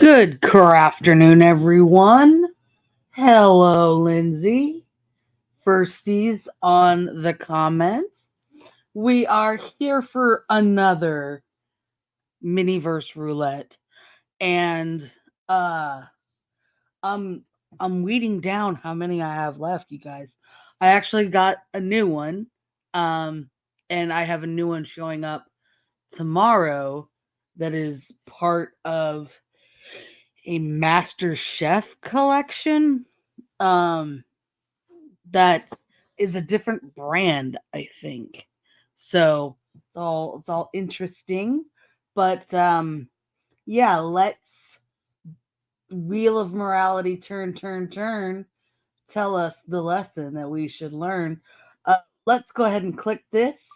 Good crafternoon, everyone. Hello, Lindsay. Firsties on the comments. We are here for another Miniverse Roulette, and I'm weeding down how many I have left, you guys. I actually got a new one, and I have a new one showing up tomorrow that is part of a Master Chef collection. That is a different brand, I think. So it's all interesting. But yeah, let's Wheel of Morality turn. Tell us the lesson that we should learn. Let's go ahead and click this.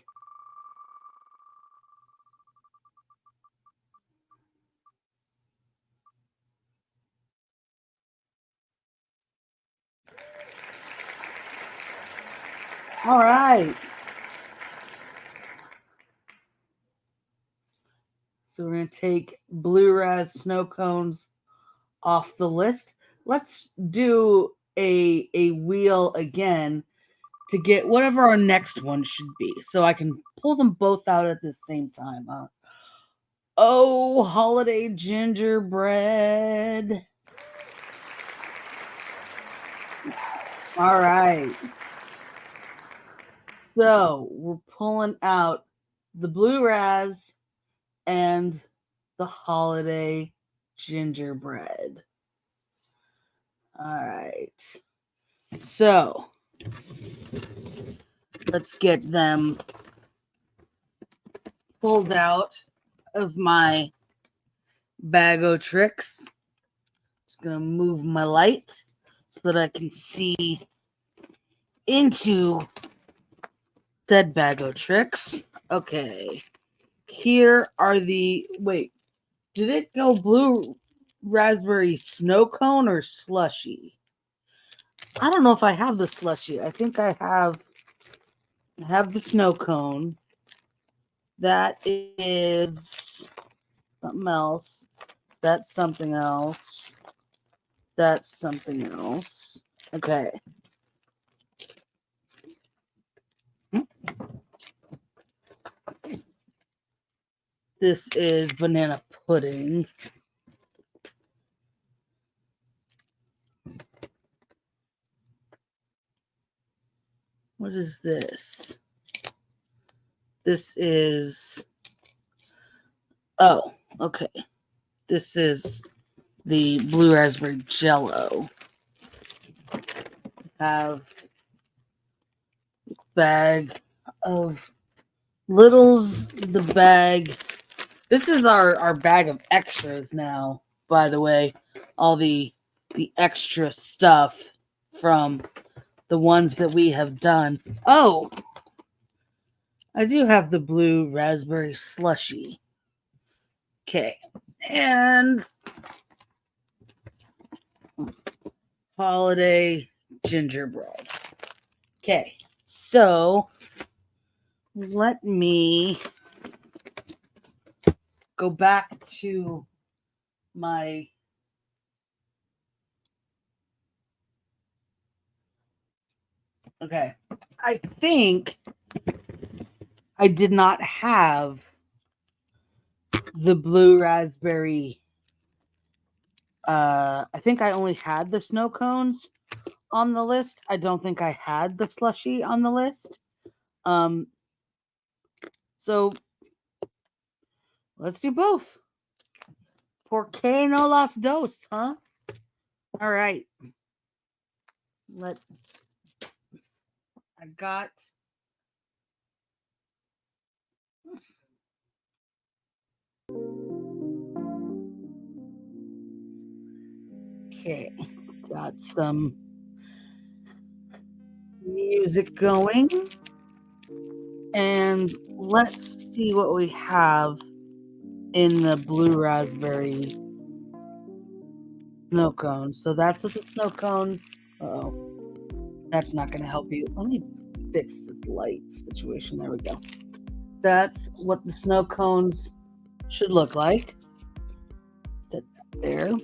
All right. So we're going to take Blue Razz Snow Cones off the list. Let's do a wheel again to get whatever our next one should be. So I can pull them both out at the same time. Oh, holiday gingerbread. All right. So we're pulling out the Blue Razz and the holiday gingerbread. All right. So let's get them pulled out of my bag o' tricks. Just gonna move my light so that I can see into said bag o' tricks. Okay. Here are the did it go Blue Raspberry Snow Cone or Slushie? I don't know if I have the Slushie. I think I have the Snow Cone. That is something else. That's something else. That's something else. Okay. This is banana pudding. What is this? This is... Oh, okay. This is the Blue Raspberry Jello. Have bag of littles, the bag. This is our bag of extras now, by the way. All the extra stuff from the ones that we have done. Oh, I do have the Blue Raspberry Slushie. Okay. And holiday gingerbread. Okay. So let me go back to my I think I did not have the Blue Raspberry. I think I only had the snow cones on the list. I don't think I had the Slushie on the list. So let's do both. Por qué no las dos, huh? All right. I got... Okay. Got some music going. And let's see what we have in the Blue Raspberry Snow Cones. So that's what the snow cones... Uh-oh. That's not going to help you. Let me fix this light situation. There we go. That's what the snow cones should look like. Set that there.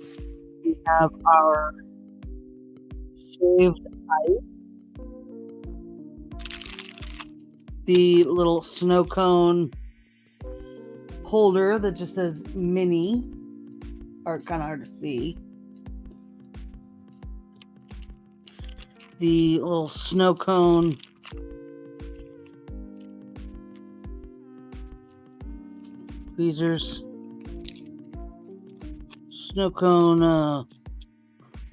We have our shaved ice, the little snow cone holder that just says mini, or kind of hard to see. The little snow cone tweezers, snow cone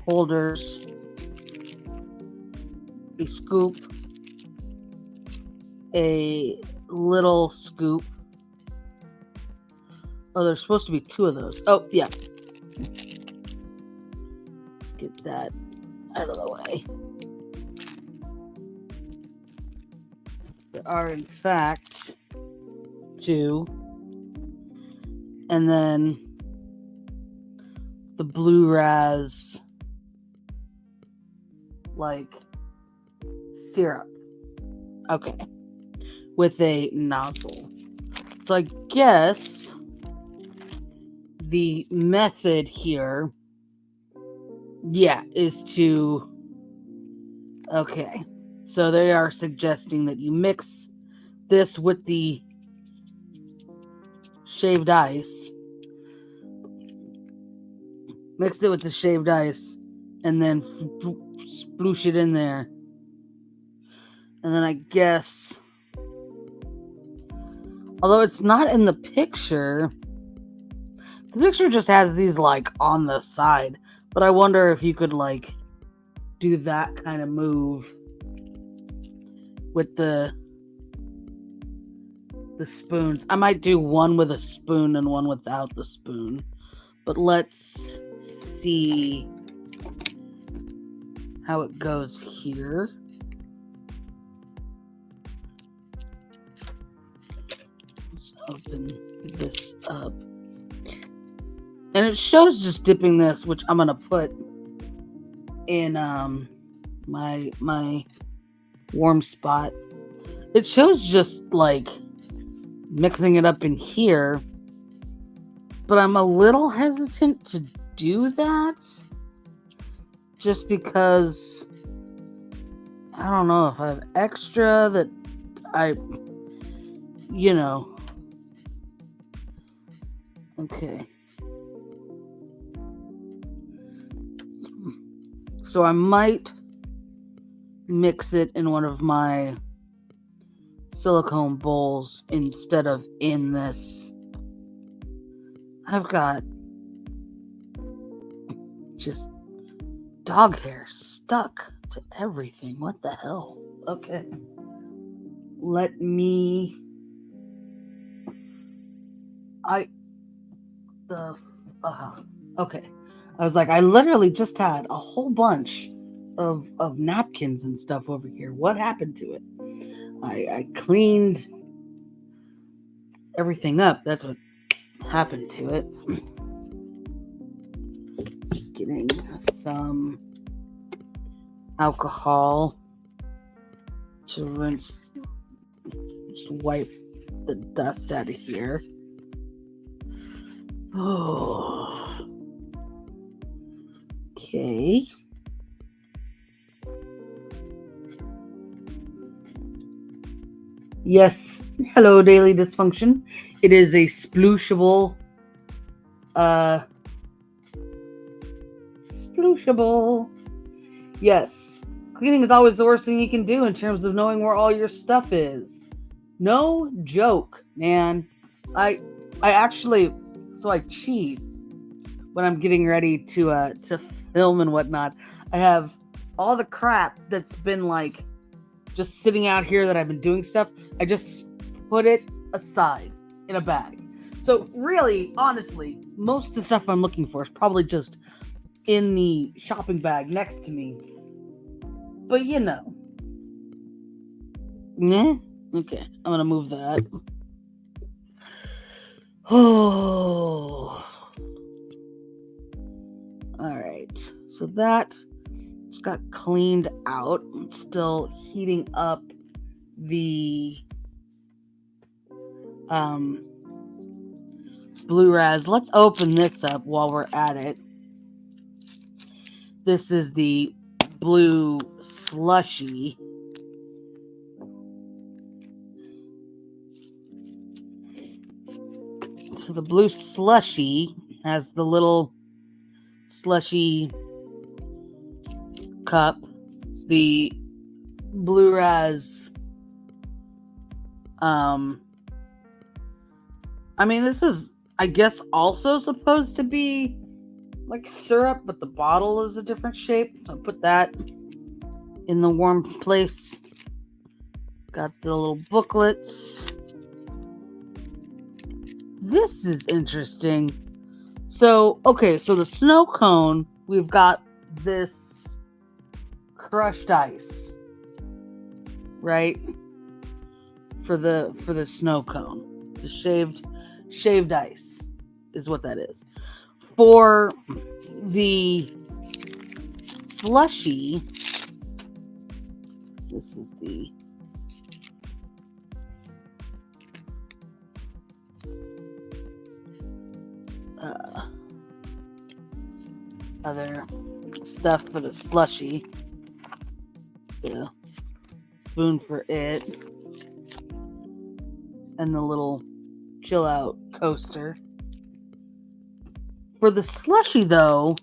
holders, a scoop, a little scoop. Oh, there's supposed to be 2 of those. Oh, yeah. Let's get that out of the way. There are, in fact, 2. And then the Blue Razz, like, syrup. Okay. With a nozzle. So I guess the method here, yeah, is to, okay. So they are suggesting that you mix this with the shaved ice. Mix it with the shaved ice and then sploosh it in there. And then I guess, although it's not in the picture just has these like on the side. But I wonder if you could like do that kind of move with the spoons. I might do one with a spoon and one without the spoon. But let's see how it goes here. Let's open this up. And it shows just dipping this, which I'm gonna put in my warm spot. It shows just like mixing it up in here, but I'm a little hesitant to do that just because I don't know if I have extra that I, you know. Okay. So I might mix it in one of my silicone bowls instead of in this. I've got just dog hair stuck to everything. What the hell? Okay. Let me... Okay. I was like, I literally just had a whole bunch of napkins and stuff over here. What happened to it? I cleaned everything up. That's what happened to it. Just getting some alcohol to rinse, just wipe the dust out of here. Oh. Okay. Yes. Hello, Daily Dysfunction. It is a splooshable. Splooshable. Yes. Cleaning is always the worst thing you can do in terms of knowing where all your stuff is. No joke, man. I actually, so I cheat when I'm getting ready to film and whatnot. I have all the crap that's been like just sitting out here that I've been doing stuff. I just put it aside in a bag. So really, honestly, most of the stuff I'm looking for is probably just in the shopping bag next to me. But you know. Yeah? Okay, I'm gonna move that. Oh. Alright, so that just got cleaned out. I'm still heating up the Blue Razz. Let's open this up while we're at it. This is the Blue Slushie. So the Blue Slushie has the little slushy cup. The Blue Razz. I mean, this is, I guess, also supposed to be like syrup, but the bottle is a different shape. So I'll put that in the warm place. Got the little booklets. This is interesting. So, okay, so the snow cone, we've got this crushed ice, right? For the snow cone. The shaved ice is what that is. For the slushie, this is the other stuff for the slushie. Yeah. Spoon for it. And the little chill out coaster. For the slushie, though,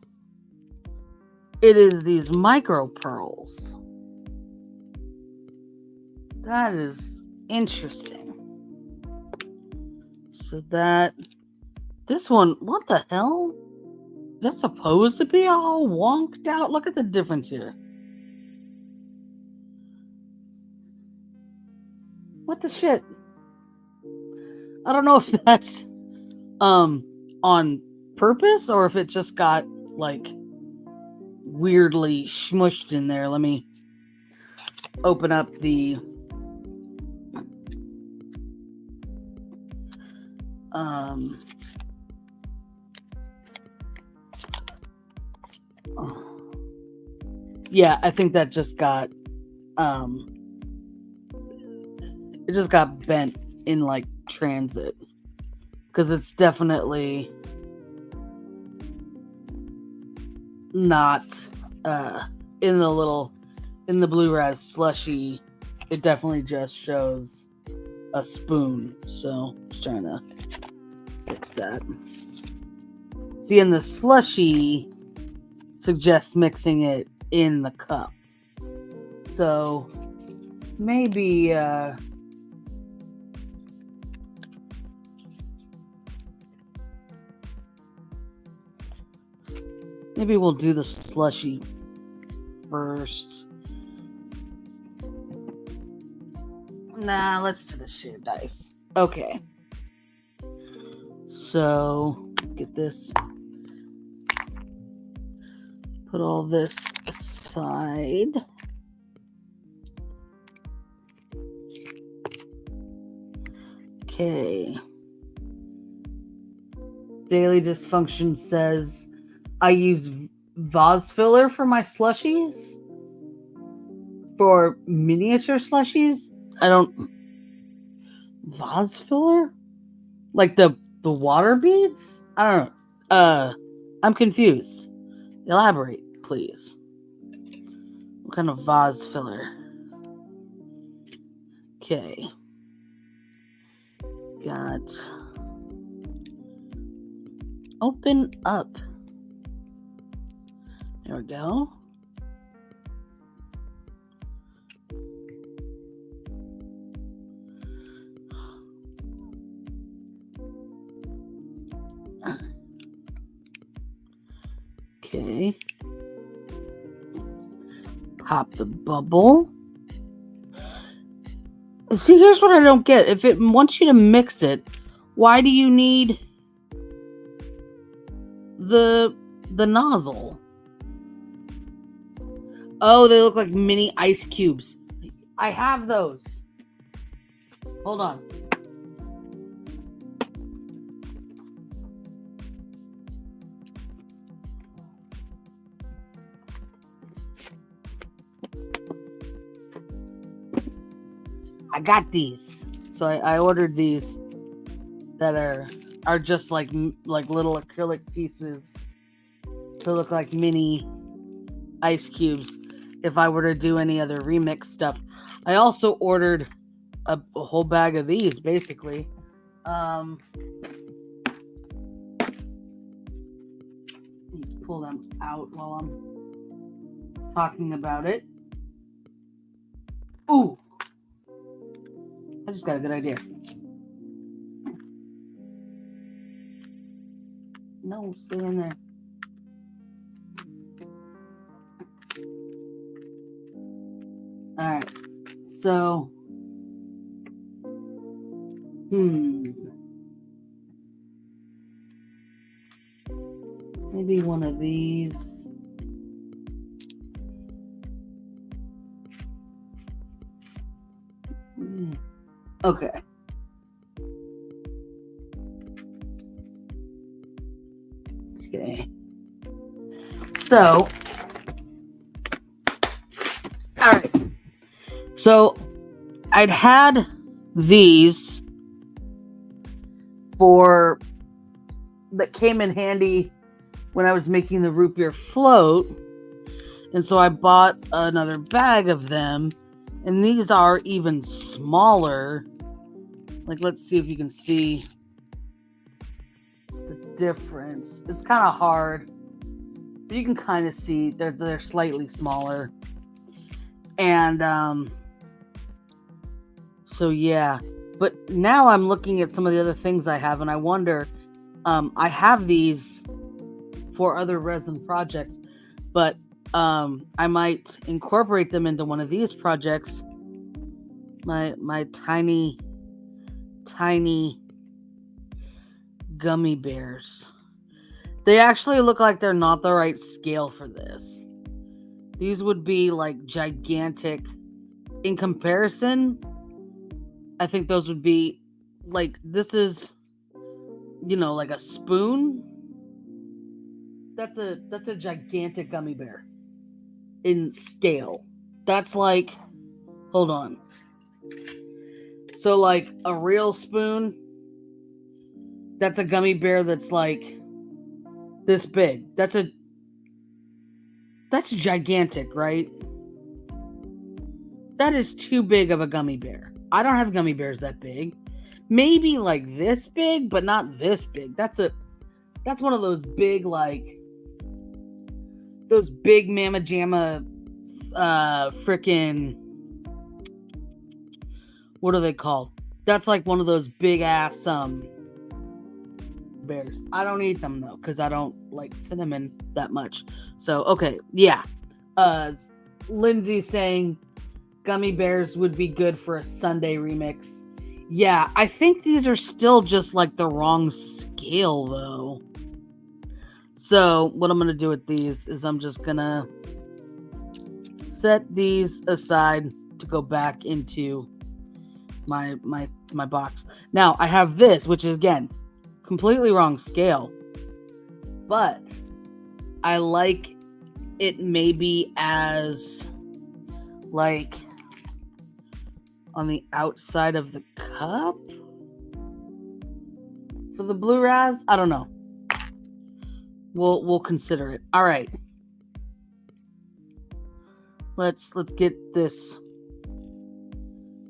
it is these micro pearls. That is interesting. So this one, what the hell? Is that supposed to be all wonked out? Look at the difference here. What the shit? I don't know if that's on purpose or if it just got like weirdly smushed in there. Let me open up the yeah, I think that just got it just got bent in like transit, because it's definitely not in the Blue Razz Slushie. It definitely just shows a spoon, so just trying to fix that. See, in the slushie suggests mixing it in the cup, so maybe maybe we'll do the slushie first. Nah, let's do the shaved ice. Okay. So, get this. Put all this aside. Okay. Daily Dysfunction says, I use vase filler for my slushies. For miniature slushies, I don't... Vase filler? Like the water beads? I don't know. I'm confused. Elaborate, please. What kind of vase filler? Okay. Got... Open up. There we go. Okay. Pop the bubble. See, here's what I don't get. If it wants you to mix it, why do you need the nozzle? Oh, they look like mini ice cubes. I have those. Hold on. I got these. So I ordered these that are are just like little acrylic pieces to look like mini ice cubes if I were to do any other remix stuff. I also ordered a whole bag of these, basically. Pull them out while I'm talking about it. Ooh! I just got a good idea. No, stay in there. Alright. So, maybe one of these. Okay. Okay. So, all right. So, I'd had these that came in handy when I was making the root beer float. And so I bought another bag of them. And these are even smaller. Like, let's see if you can see the difference. It's kind of hard. But you can kind of see they're slightly smaller. And so yeah. But now I'm looking at some of the other things I have, and I wonder, I have these for other resin projects, but I might incorporate them into one of these projects. My tiny gummy bears. They actually look like they're not the right scale for this. These would be like gigantic. In comparison, I think those would be like, this is, like a spoon. That's a gigantic gummy bear in scale. That's like, hold on. So like a real spoon, that's a gummy bear that's like this big. That's gigantic, right? That is too big of a gummy bear. I don't have gummy bears that big. Maybe like this big, but not this big. That's one of those big, like, those big Mama Jamma frickin', what are they called? That's like one of those big ass bears. I don't eat them though, because I don't like cinnamon that much. So okay, yeah. Lindsay saying gummy bears would be good for a Sunday remix. Yeah, I think these are still just like the wrong scale though. So what I'm gonna do with these is I'm just gonna set these aside to go back into my box. Now I have this, which is again completely wrong scale, but I like it maybe as like on the outside of the cup for the Blue Razz. I don't know. We'll consider it. All right. Let's get this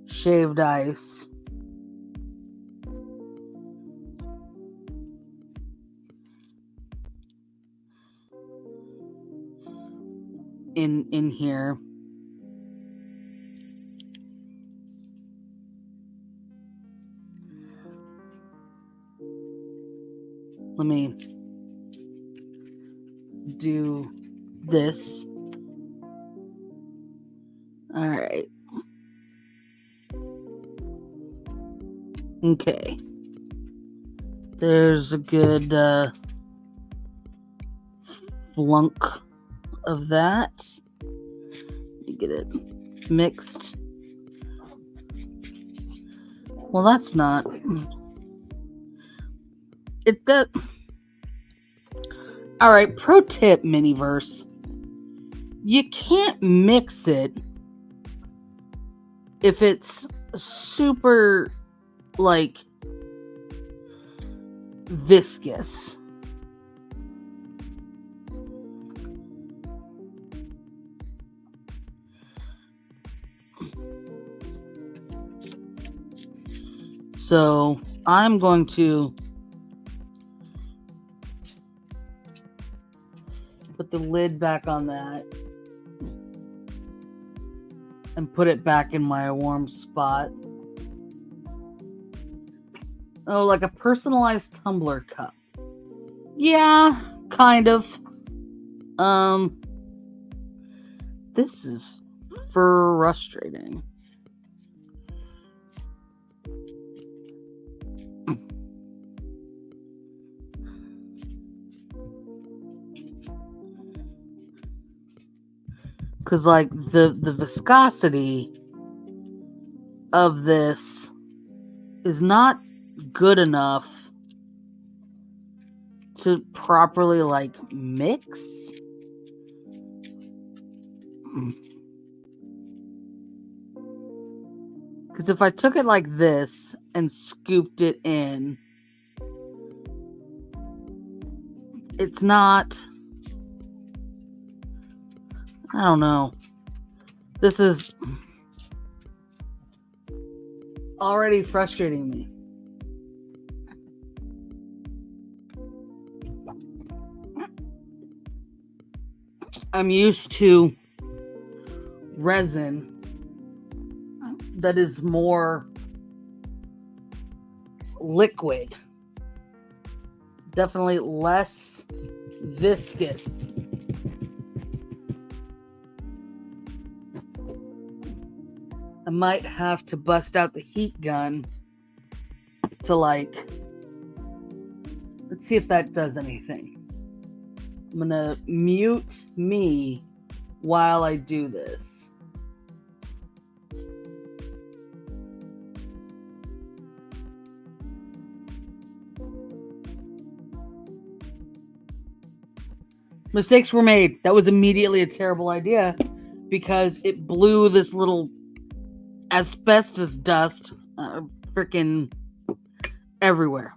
shaved ice. In here. Let me do this. All right. Okay. There's a good flunk of that. Let me get it mixed. Well, that's not it. All right, pro tip, Miniverse. You can't mix it if it's super, like, viscous. So I'm going to put the lid back on that and put it back in my warm spot. Oh, like a personalized tumbler cup. Yeah, kind of. This is frustrating. Because, like, the viscosity of this is not good enough to properly, like, mix. Because if I took it like this and scooped it in, it's not... I don't know. This is already frustrating me. I'm used to resin that is more liquid. Definitely less viscous. I might have to bust out the heat gun to, like, let's see if that does anything. I'm gonna mute me while I do this. Mistakes were made. That was immediately a terrible idea because it blew this little asbestos dust freaking everywhere.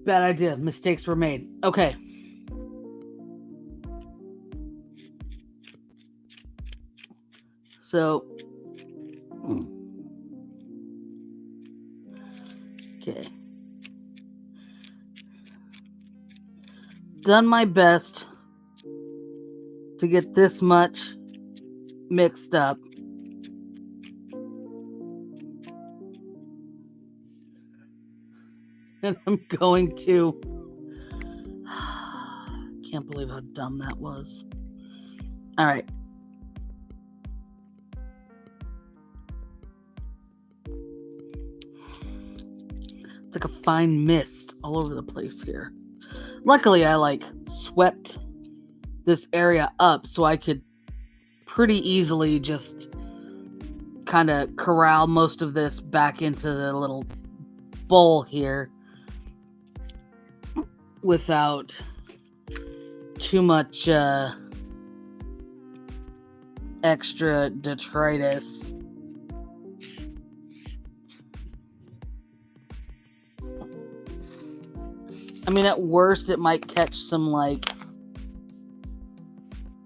Bad idea. Mistakes were made. Okay. So, okay. Done my best to get this much mixed up. And I'm going to... Can't believe how dumb that was. All right. It's like a fine mist all over the place here. Luckily, I, like, swept this area up so I could pretty easily just kind of corral most of this back into the little bowl here without too much extra detritus. I mean, at worst, it might catch some, like,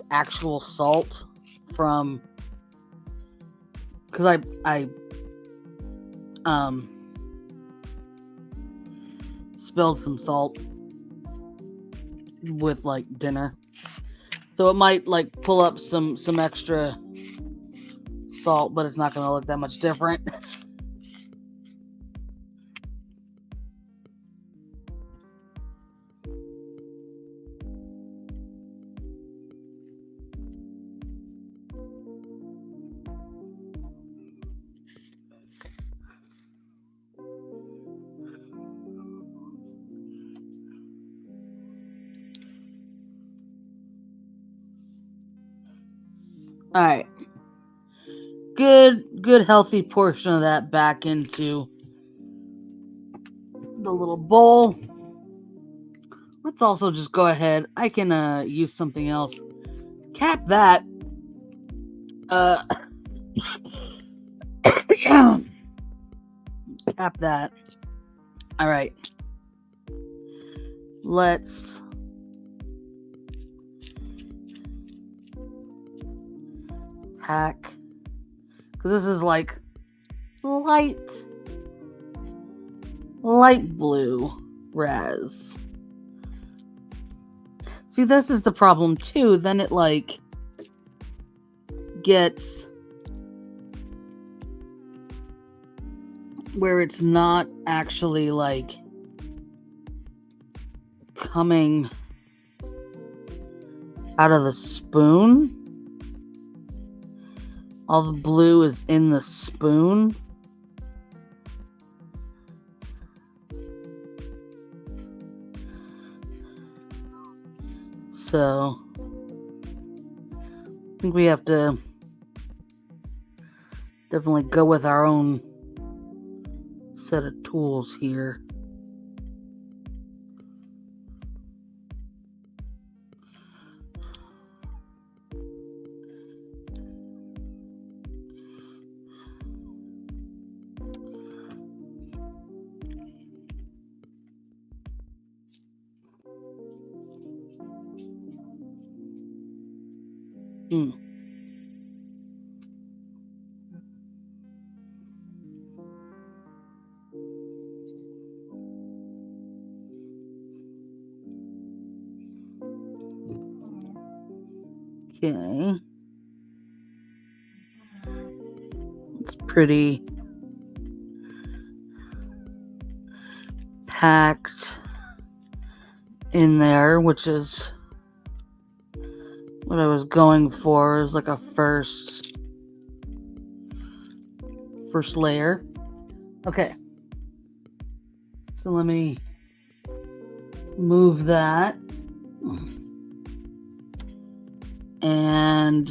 actual salt from... Because I spilled some salt with, like, dinner. So it might, like, pull up some extra salt, but it's not going to look that much different. All right. Good healthy portion of that back into the little bowl. Let's also just go ahead. I can use something else. Cap that. tap that. All right. Let's pack, because this is like light blue Razz. See, this is the problem too. Then it like gets where it's not actually like coming out of the spoon. All the blue is in the spoon. So I think we have to definitely go with our own set of tools here. Okay. It's pretty packed in there, which is what I was going for, is like a first layer. Okay. So let me move that. And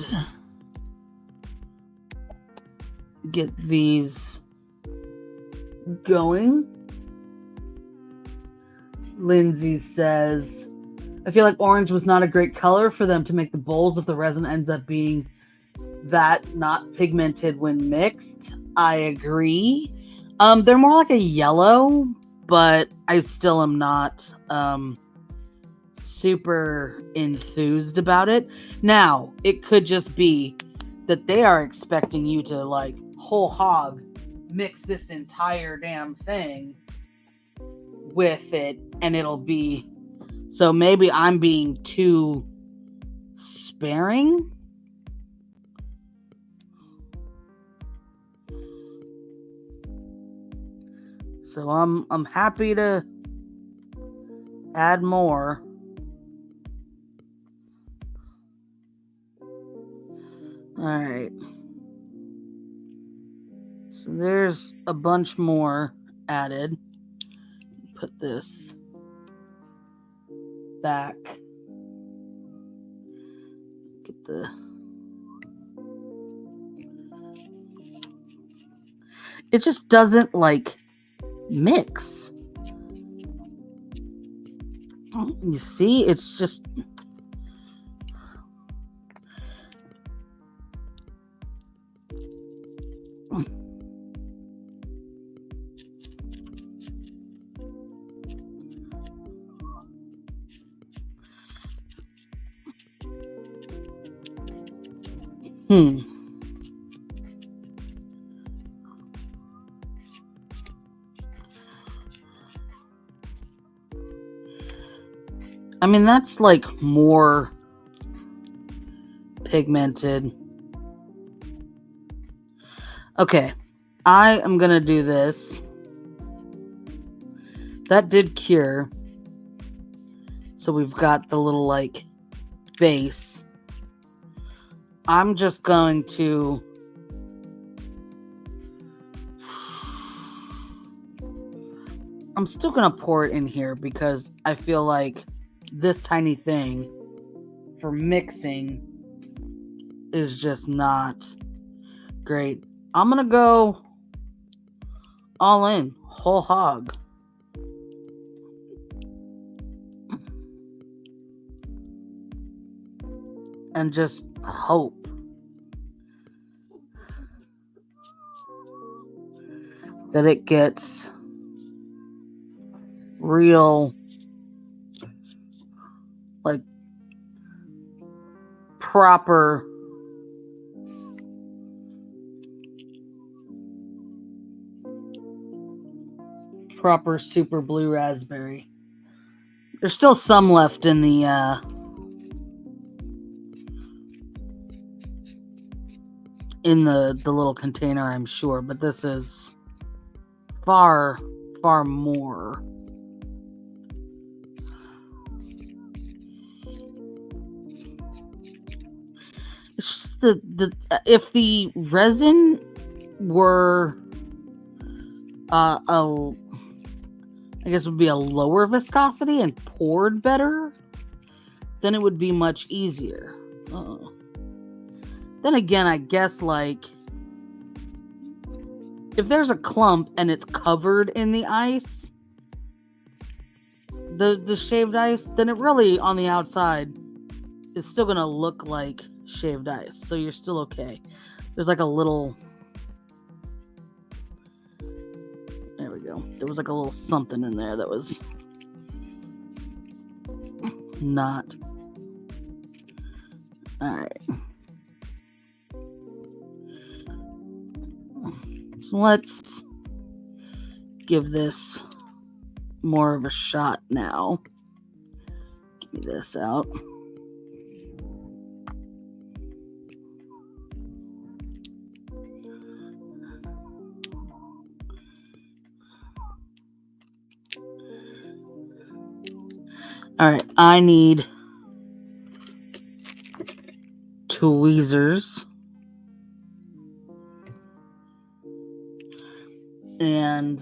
get these going. Lindsay says, I feel like orange was not a great color for them to make the bowls if the resin ends up being that not pigmented when mixed. I agree. They're more like a yellow, but I still am not super enthused about it. Now, it could just be that they are expecting you to like whole hog mix this entire damn thing with it, and it'll be, so maybe I'm being too sparing. So I'm happy to add more. All right. So there's a bunch more added. Put this back. Get the... It just doesn't like mix. You see, it's just... I mean, that's like more pigmented. Okay, I am gonna do this. That did cure. So we've got the little like base. I'm just going to I'm still gonna pour it in here because I feel like this tiny thing for mixing is just not great. I'm gonna go all in, whole hog. And just hope. that it gets real, like, proper super blue raspberry. There's still some left in the little container, I'm sure, but this is far more. It's just the if the resin were I guess it would be a lower viscosity and poured better, then it would be much easier. Then again, I guess, like, if there's a clump and it's covered in the ice, the shaved ice, then it really, on the outside, is still going to look like shaved ice. So you're still okay. There's like a little... There we go. There was like a little something in there that was not. Alright. So let's give this more of a shot now. Give me this out. Alright, I need tweezers and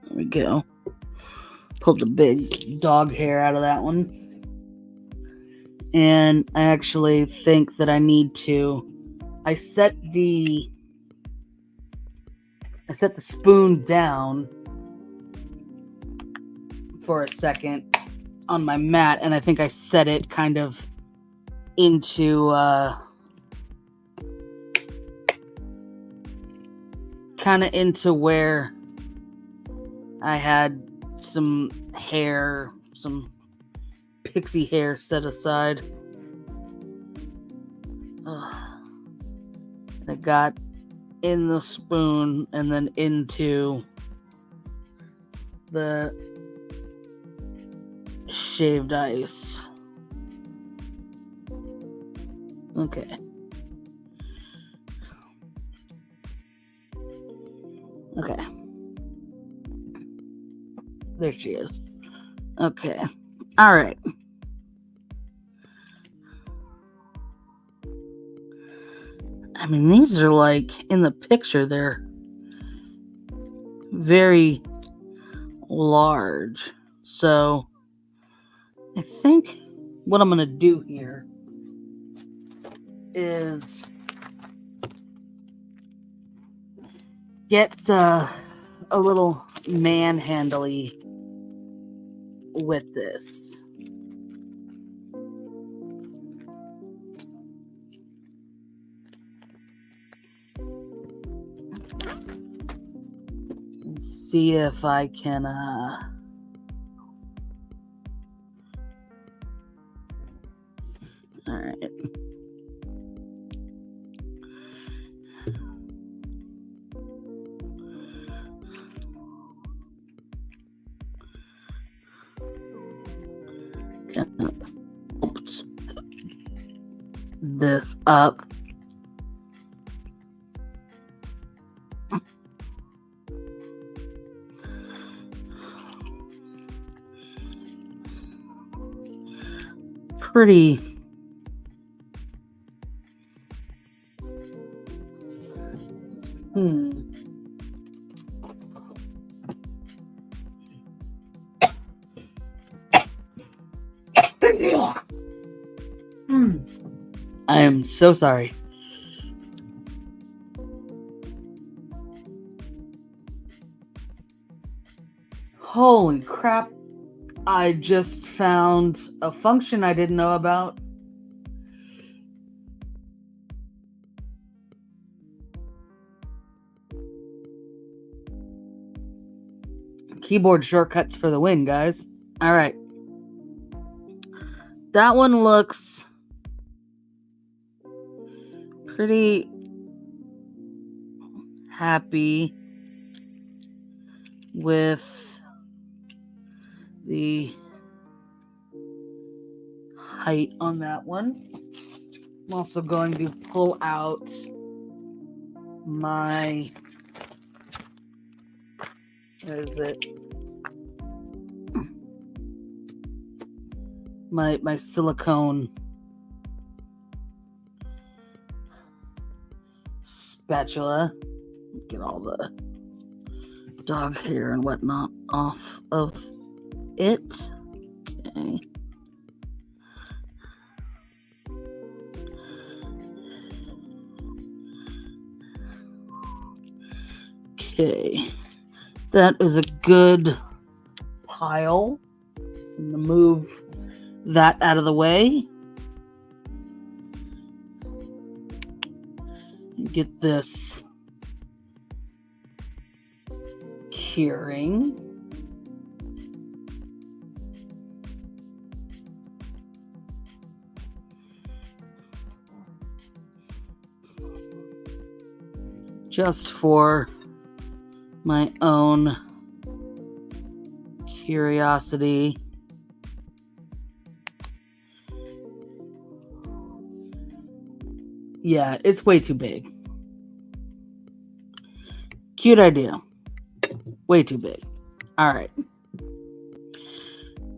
there we go. Pulled a big dog hair out of that one. And I actually think that I need to... I set the spoon down for a second on my mat, and I think I set it kind of into where I had some hair, some pixie hair set aside. I got in the spoon and then into the shaved ice. Okay. Okay. There she is. Okay. All right. I mean, these are like, in the picture, they're very large. So I think what I'm going to do here is get a little manhandly with this. And see if I can all right. Oops. This up. Pretty I am so sorry. Holy crap. I just found a function I didn't know about. Keyboard shortcuts for the win, guys. All right. That one looks pretty happy with the height on that one. I'm also going to pull out my, where is it? My silicone spatula. Get all the dog hair and whatnot off of it. Okay. Okay. That is a good pile. So I'm going to move that out of the way. Get this curing. Just for my own curiosity. Yeah, it's way too big. Cute idea. Way too big. All right.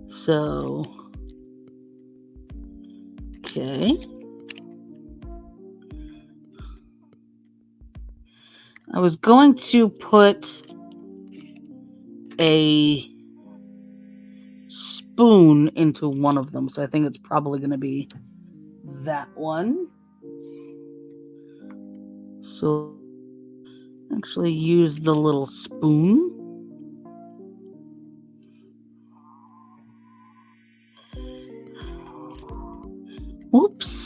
So, okay. I was going to put a spoon into one of them, so I think it's probably going to be that one. So, actually use the little spoon. Whoops.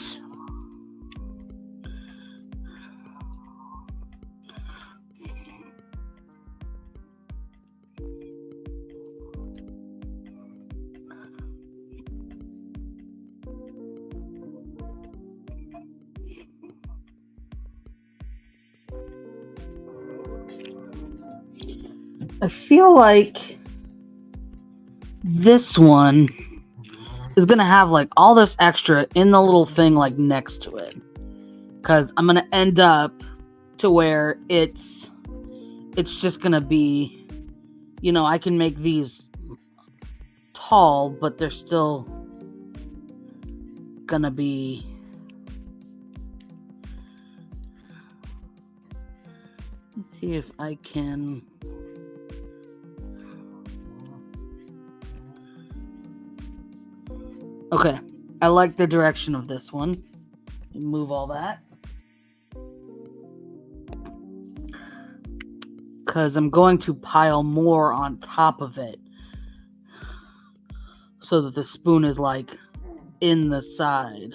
I feel like this one is going to have like all this extra in the little thing like next to it. Because I'm going to end up to where it's just going to be, you know, I can make these tall, but they're still going to be let's see if I can okay, I like the direction of this one. Move all that. Because I'm going to pile more on top of it. So that the spoon is like in the side.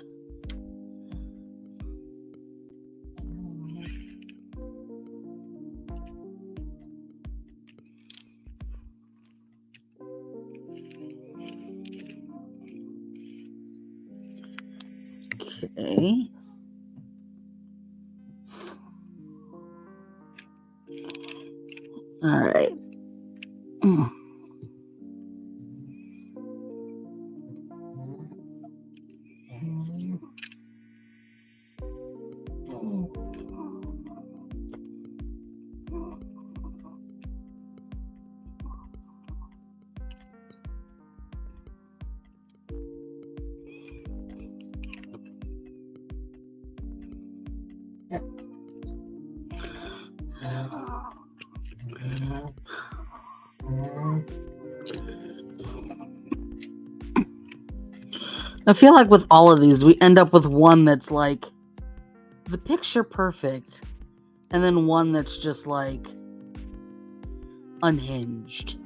Okay. All right. I feel like with all of these, we end up with one that's like the picture perfect, and then one that's just like unhinged.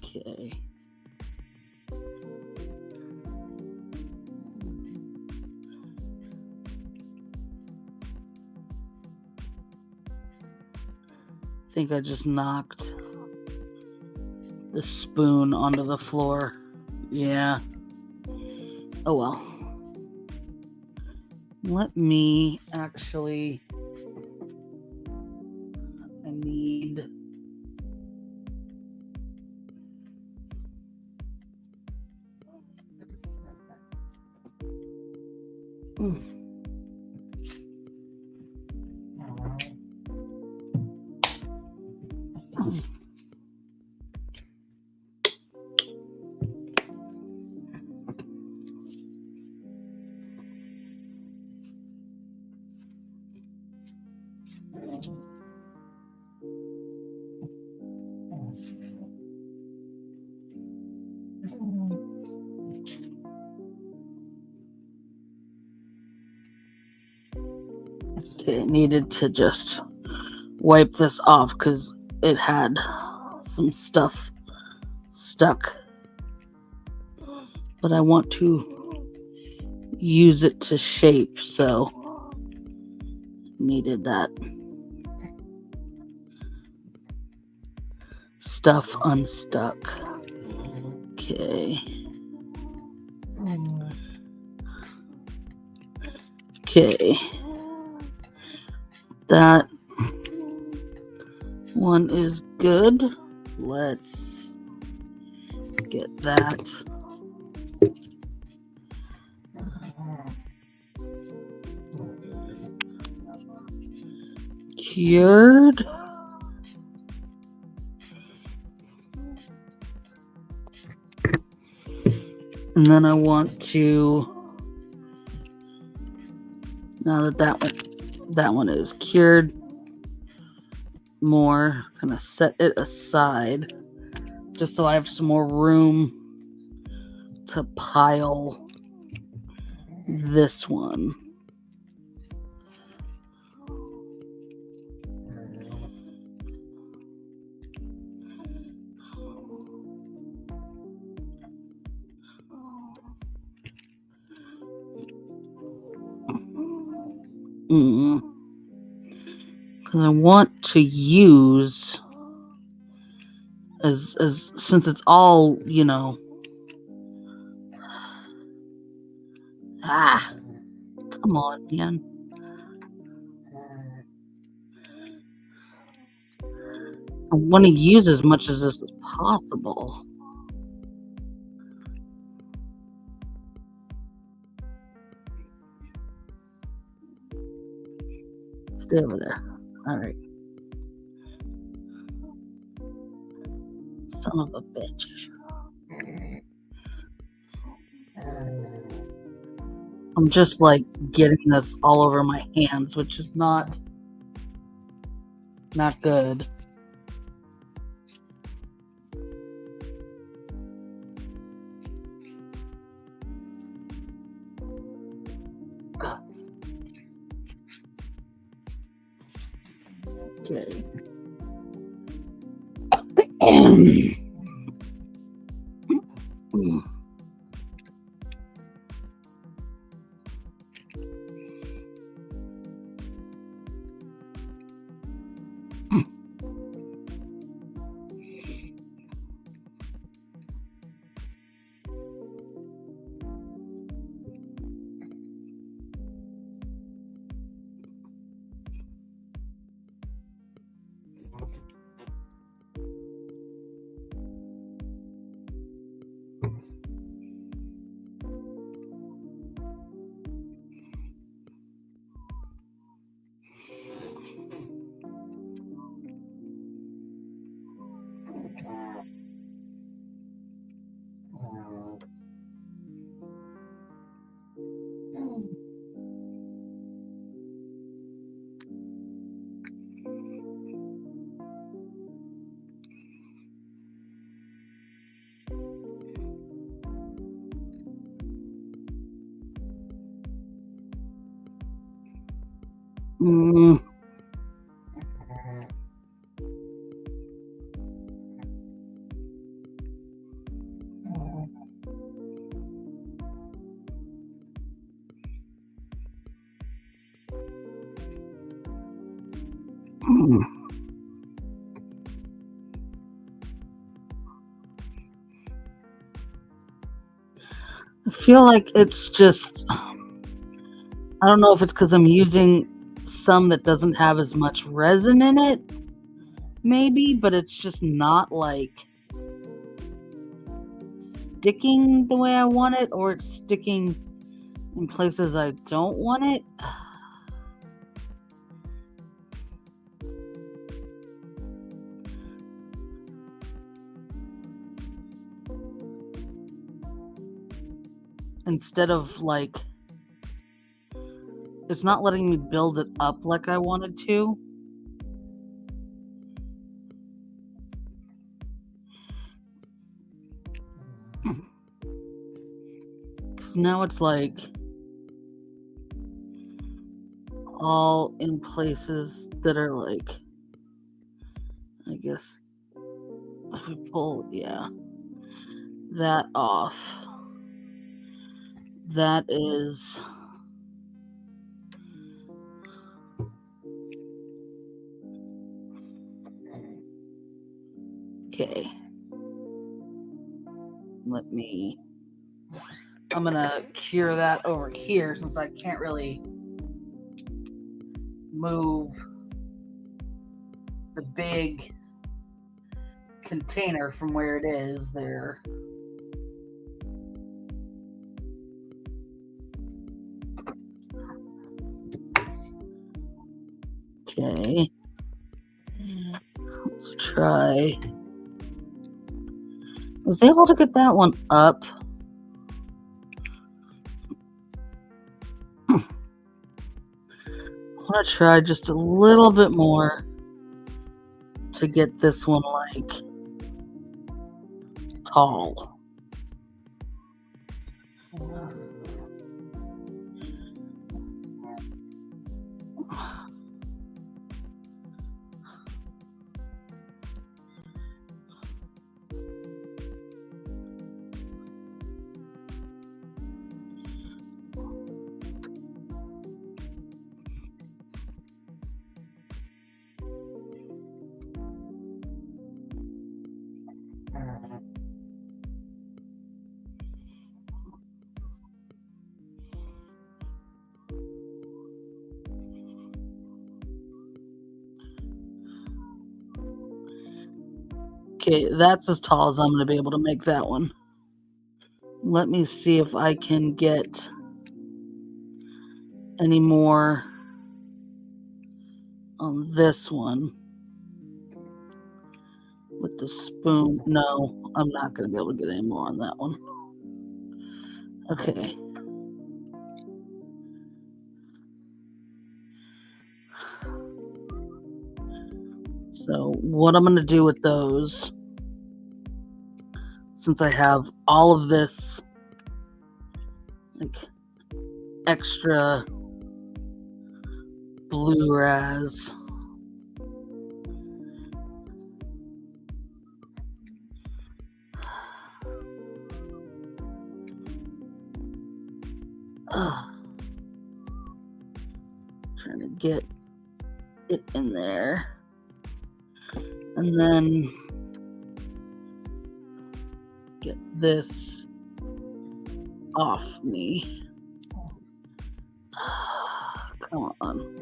Okay. I think I just knocked the spoon onto the floor. Yeah. Oh well. Let me actually. I need. Okay, needed to just wipe this off because it had some stuff stuck. But I want to use it to shape, so needed that stuff unstuck. Okay. Okay. That one is good. Let's get that. Cured. And then I want to, now that that one is cured more, I'm gonna set it aside just so I have some more room to pile this one. Because I want to use as since it's all, you know. Come on, man. I want to use as much as this as possible. Stay over there. All right. Son of a bitch. I'm just like getting this all over my hands, which is not good. Okay. I feel like it's just, I don't know if it's because I'm using some that doesn't have as much resin in it, maybe, but it's just not like sticking the way I want it, or it's sticking in places I don't want it. Instead of like, it's not letting me build it up like I wanted to. Because now it's like all in places that are like, I guess if we pull, yeah, that off, that is okay. I'm gonna cure that over here since I can't really move the big container from where it is there. Okay. Let's try. I was able to get that one up. I want to try just a little bit more to get this one like tall. Okay, that's as tall as I'm going to be able to make that one. Let me see if I can get any more on this one with the spoon. No, I'm not going to be able to get any more on that one. Okay. So what I'm going to do with those, since I have all of this like extra Blue Razz, trying to get it in there, and then get this off me. Come on.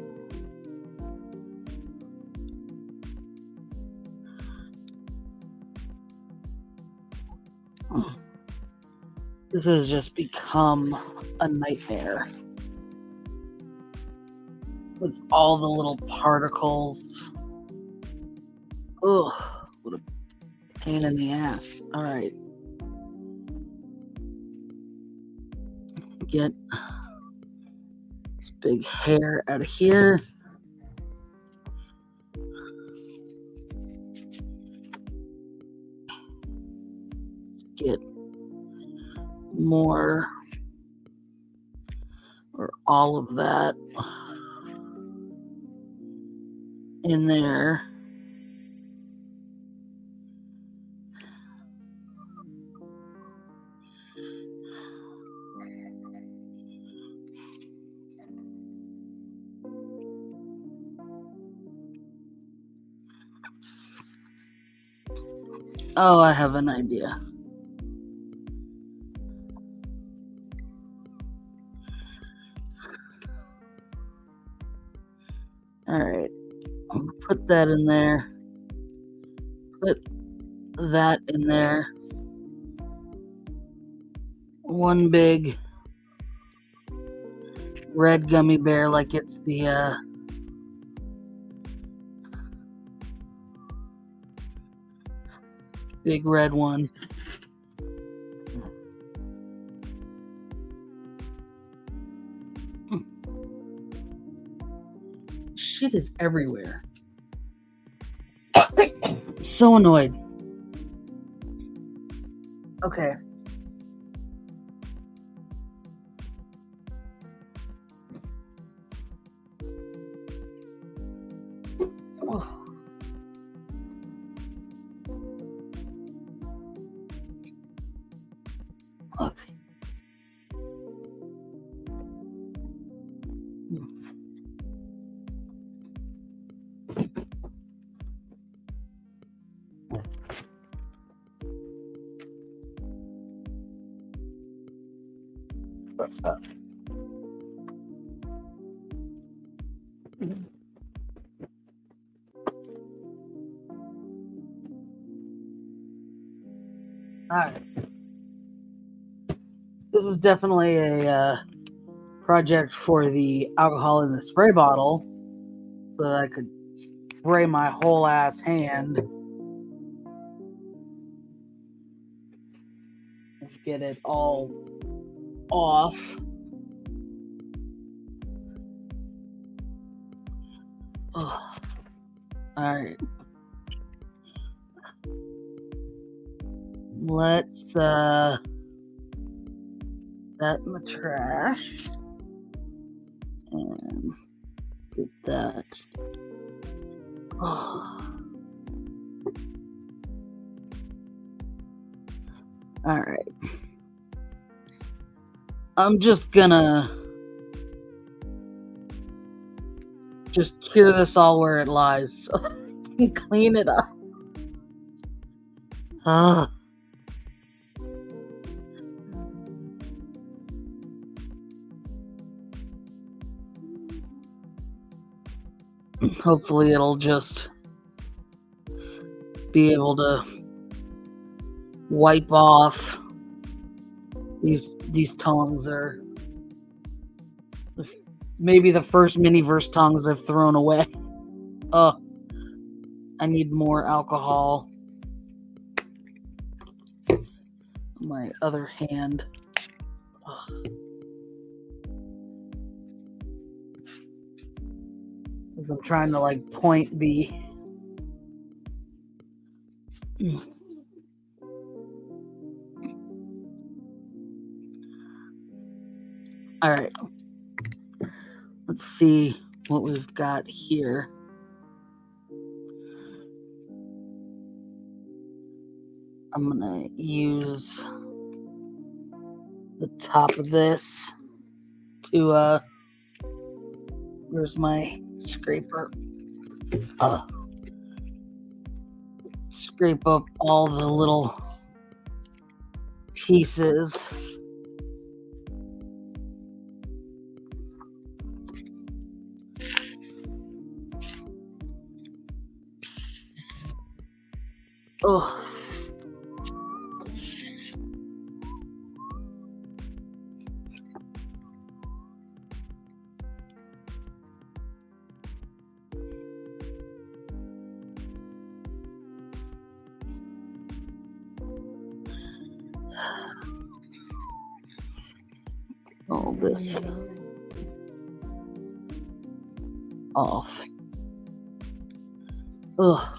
This has just become a nightmare with all the little particles. Ugh, what a pain in the ass. All right. Get this big hair out of here. Get more or all of that in there. Oh, I have an idea. Alright. I'm gonna put that in there. Put that in there. One big red gummy bear like it's the big red one. Shit is everywhere. So annoyed. Okay. Okay. Alright. This is definitely a project for the alcohol in the spray bottle so that I could spray my whole ass hand and get it all off. Ugh. Alright. Let's that in the trash and get that. Oh. Alright. I'm just gonna just cure this all where it lies so I can clean it up. Hopefully it'll just be able to wipe off. These tongs are maybe the first Miniverse tongs I've thrown away. I need more alcohol. My other hand. As I'm trying to like point the all right, let's see what we've got here. I'm gonna use the top of this to where's my scraper? Scrape up all the little pieces. Oh. All this off. Ugh.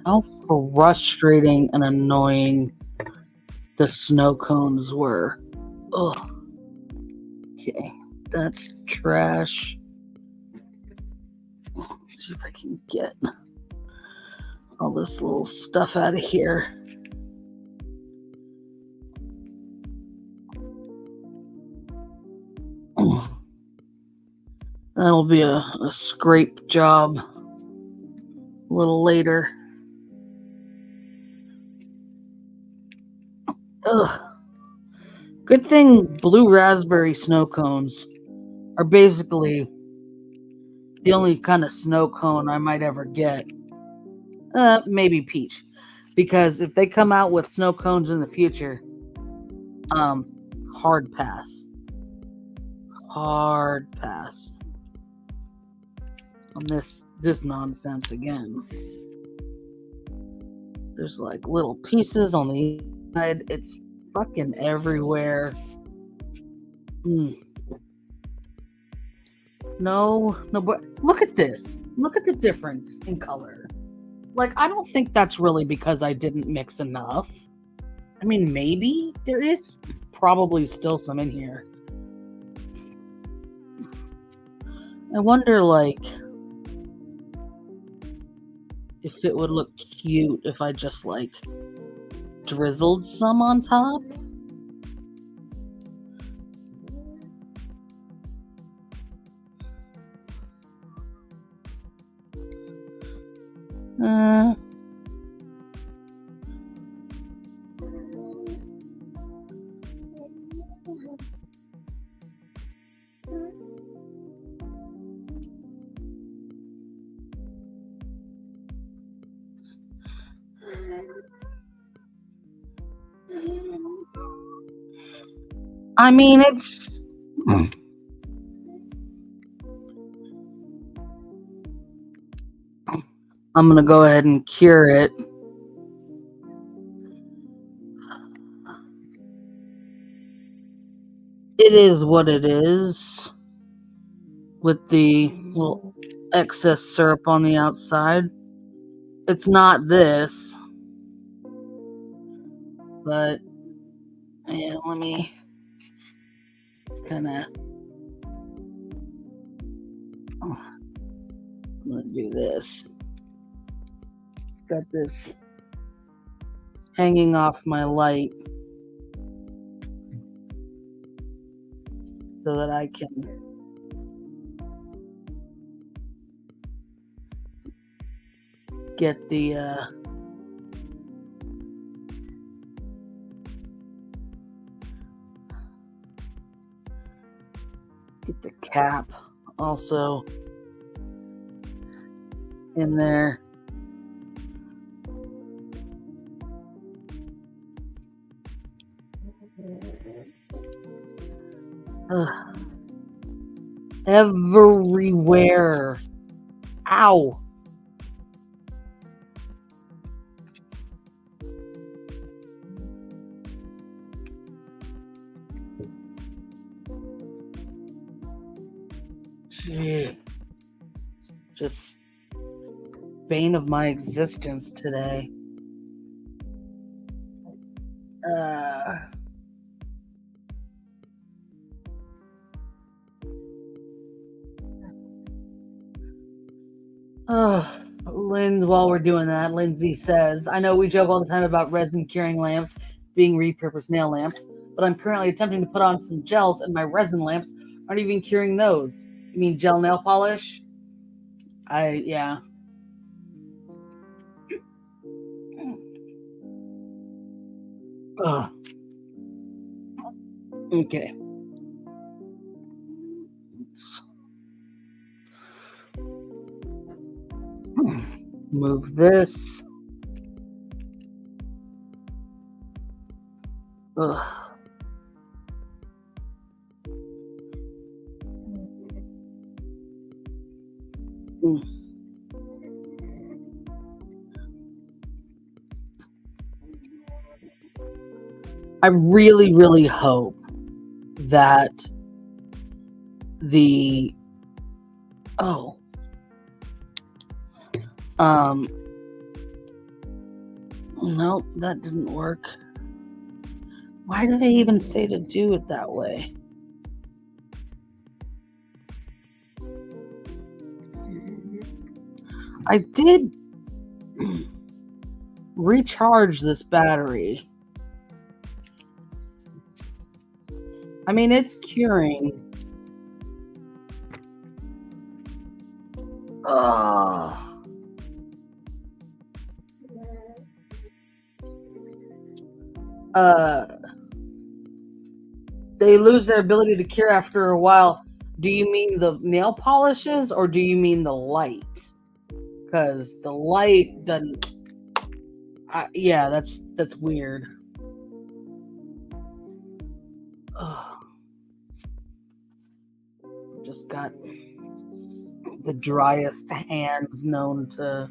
How frustrating and annoying the snow cones were. Ugh. Okay, that's trash. Let's see if I can get all this little stuff out of here. That'll be a scrape job a little later. Ugh. Good thing Blue Raspberry Snow Cones are basically the only kind of snow cone I might ever get. Maybe peach. Because if they come out with snow cones in the future, hard pass. Hard pass on this nonsense again. There's like little pieces on the side. It's fucking everywhere. No, but look at this. Look at the difference in color. Like, I don't think that's really because I didn't mix enough. I mean, maybe there is probably still some in here. I wonder, like, if it would look cute if I just, like, drizzled some on top. I mean, it's... I'm going to go ahead and cure it. It is what it is. With the little excess syrup on the outside. It's not this. But, yeah, let me... It's kind of... I'm going to do this. Got this hanging off my light so that I can get the cap also in there. Ugh. Everywhere. Ow. Gee. Just bane of my existence today. While we're doing that, Lindsay says, I know we joke all the time about resin curing lamps being repurposed nail lamps, but I'm currently attempting to put on some gels and my resin lamps aren't even curing those. You mean gel nail polish? Yeah. Ugh. Okay. Let's move this. Ugh. I really, really hope that the nope, that didn't work. Why do they even say to do it that way? I did recharge this battery. I mean, it's curing. Oh. They lose their ability to cure after a while. Do you mean the nail polishes or do you mean the light? Because the light doesn't. Yeah, that's weird. Ugh. Just got the driest hands known to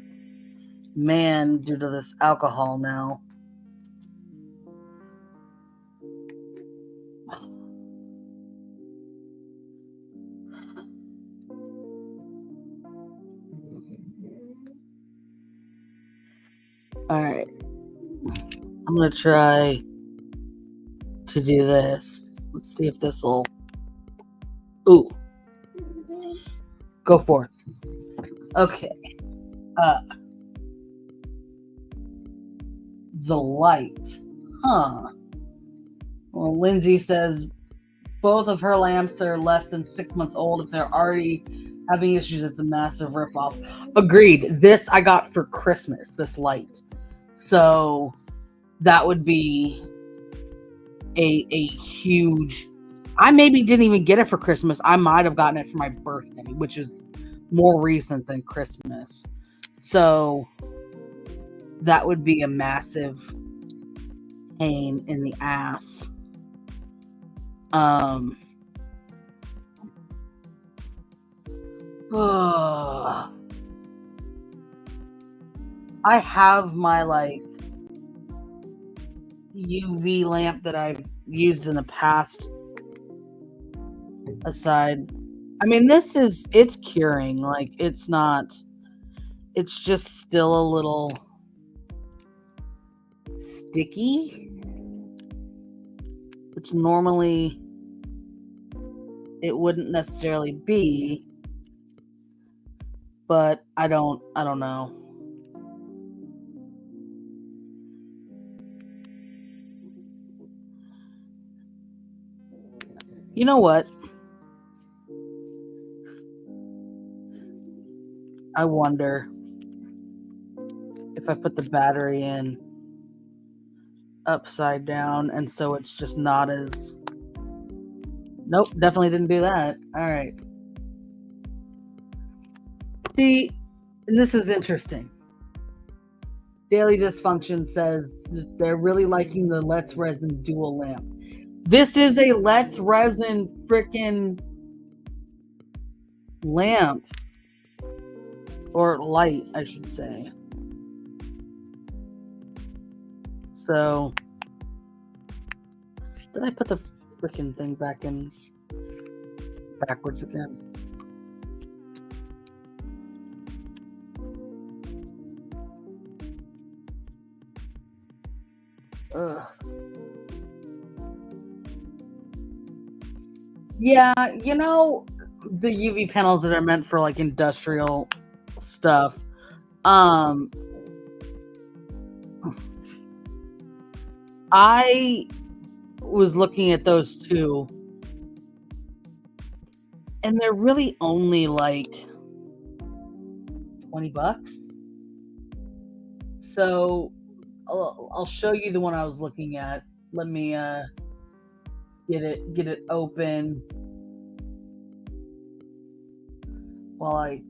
man due to this alcohol now. All right, I'm gonna try to do this. Let's see if this will. Ooh, go forth. Okay. The light. Huh. Well, Lindsay says both of her lamps are less than 6 months old. If they're already having issues, it's a massive ripoff. Agreed. This I got for Christmas, this light. So that would be a huge. I maybe didn't even get it for Christmas. I might have gotten it for my birthday, which is more recent than Christmas. So that would be a massive pain in the ass. I have my like UV lamp that I've used in the past aside. I mean, it's curing. Like, it's not, it's just still a little sticky, which normally it wouldn't necessarily be, but I don't know. You know what? I wonder if I put the battery in upside down and so it's just not as. Nope, definitely didn't do that. All right. See, this is interesting. Daily Dysfunction says they're really liking the Let's Resin dual lamp. This is a Let's Resin freaking lamp. Or light, I should say. So, did I put the freaking thing back in backwards again? Ugh. Yeah, you know, the UV panels that are meant for like industrial stuff. I was looking at those too, and they're really only like $20. So I'll show you the one I was looking at. Let me get it open while I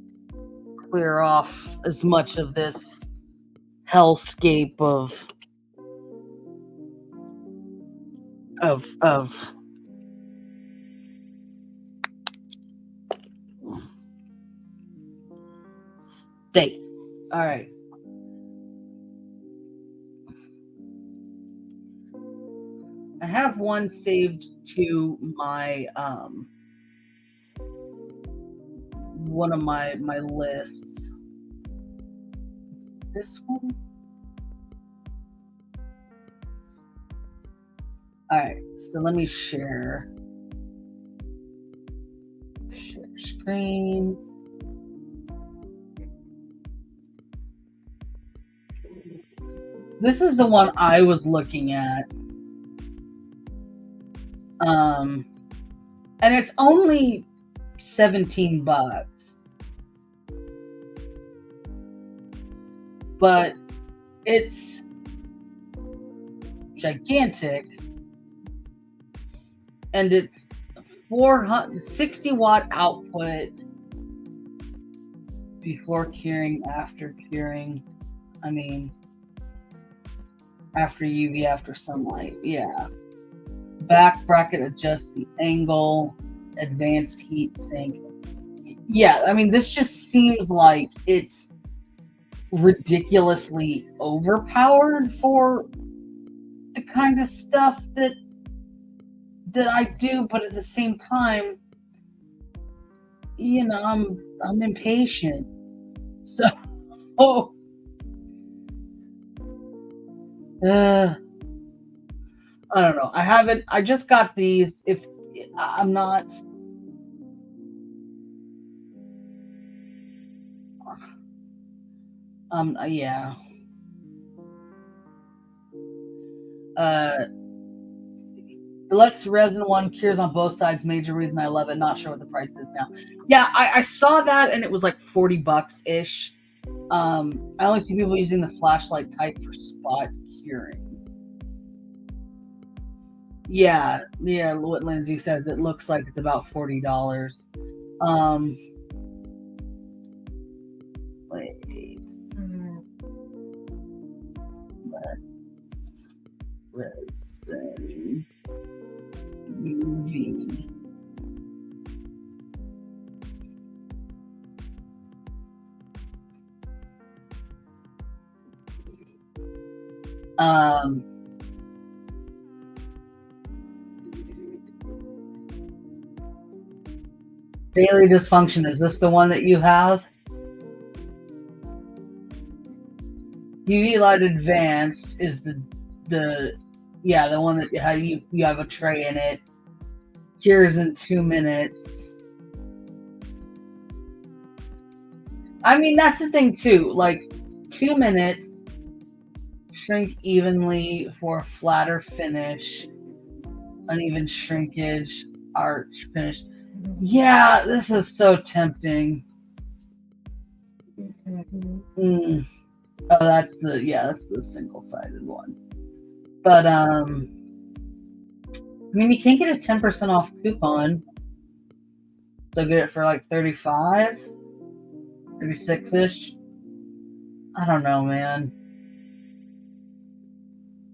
clear off as much of this hellscape of state. All right. I have one saved to my one of my lists. This one. All right, so let me share screen. This is the one I was looking at. And it's only $17. but it's gigantic, and it's 460-watt output before curing, after curing. I mean, after UV, after sunlight. Yeah. Back bracket adjusts the angle, advanced heat sink. Yeah, I mean, this just seems like it's ridiculously overpowered for the kind of stuff that I do, but at the same time, you know, I'm impatient. So I don't know. I just got these. If I'm not, yeah. Deluxe resin one cures on both sides. Major reason I love it. Not sure what the price is now. Yeah, I saw that and it was like $40 ish. I only see people using the flashlight type for spot curing. Yeah, what Lindsay says, it looks like it's about $40. Wait. Let's resin UV. Daily Dysfunction, is this the one that you have? UV Light Advanced is the one that how you have a tray in it. Cures in 2 minutes. I mean, that's the thing too. Like 2 minutes, shrink evenly for a flatter finish, uneven shrinkage, arch finish. Yeah, this is so tempting. Oh, that's the single-sided one. But I mean, you can't get a 10% off coupon. So get it for like 35, 36-ish. I don't know, man.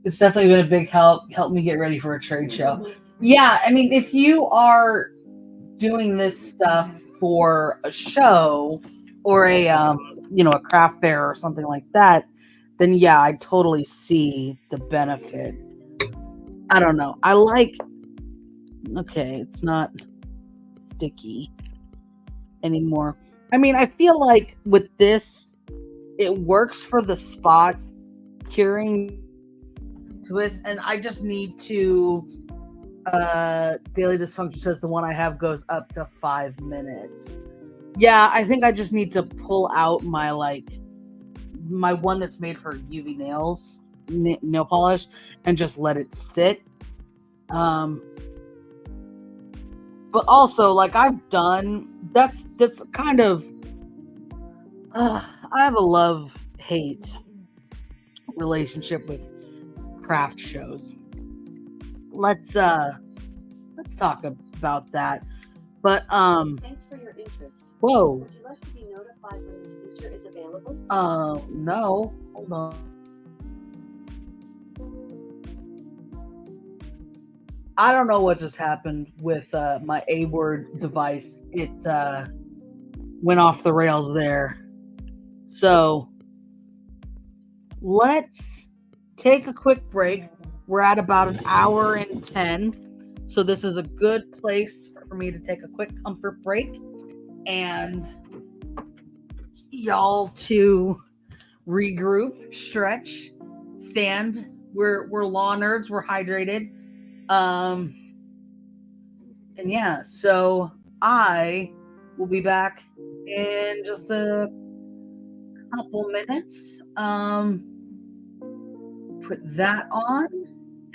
It's definitely been a big help. Help me get ready for a trade show. Yeah, I mean, if you are doing this stuff for a show or a a craft fair or something like that, then yeah, I totally see the benefit. I don't know. Okay, it's not sticky anymore. I mean, I feel like with this, it works for the spot curing twist, and I just need to Daily Dysfunction says the one I have goes up to 5 minutes. Yeah, I think I just need to pull out my one that's made for UV nails, nail polish, and just let it sit. But also, like I've done, that's kind of I have a love-hate relationship with craft shows. Let's talk about that. But thanks for your interest. Whoa. Would you like to be notified when this feature is available? No. Hold on. I don't know what just happened with my A-word device. It went off the rails there. So let's take a quick break. We're at about an hour and 10. So this is a good place for me to take a quick comfort break and y'all to regroup, stretch, stand. We're law nerds. We're hydrated. And yeah, so I will be back in just a couple minutes. Put that on,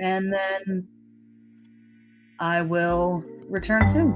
and then I will return soon.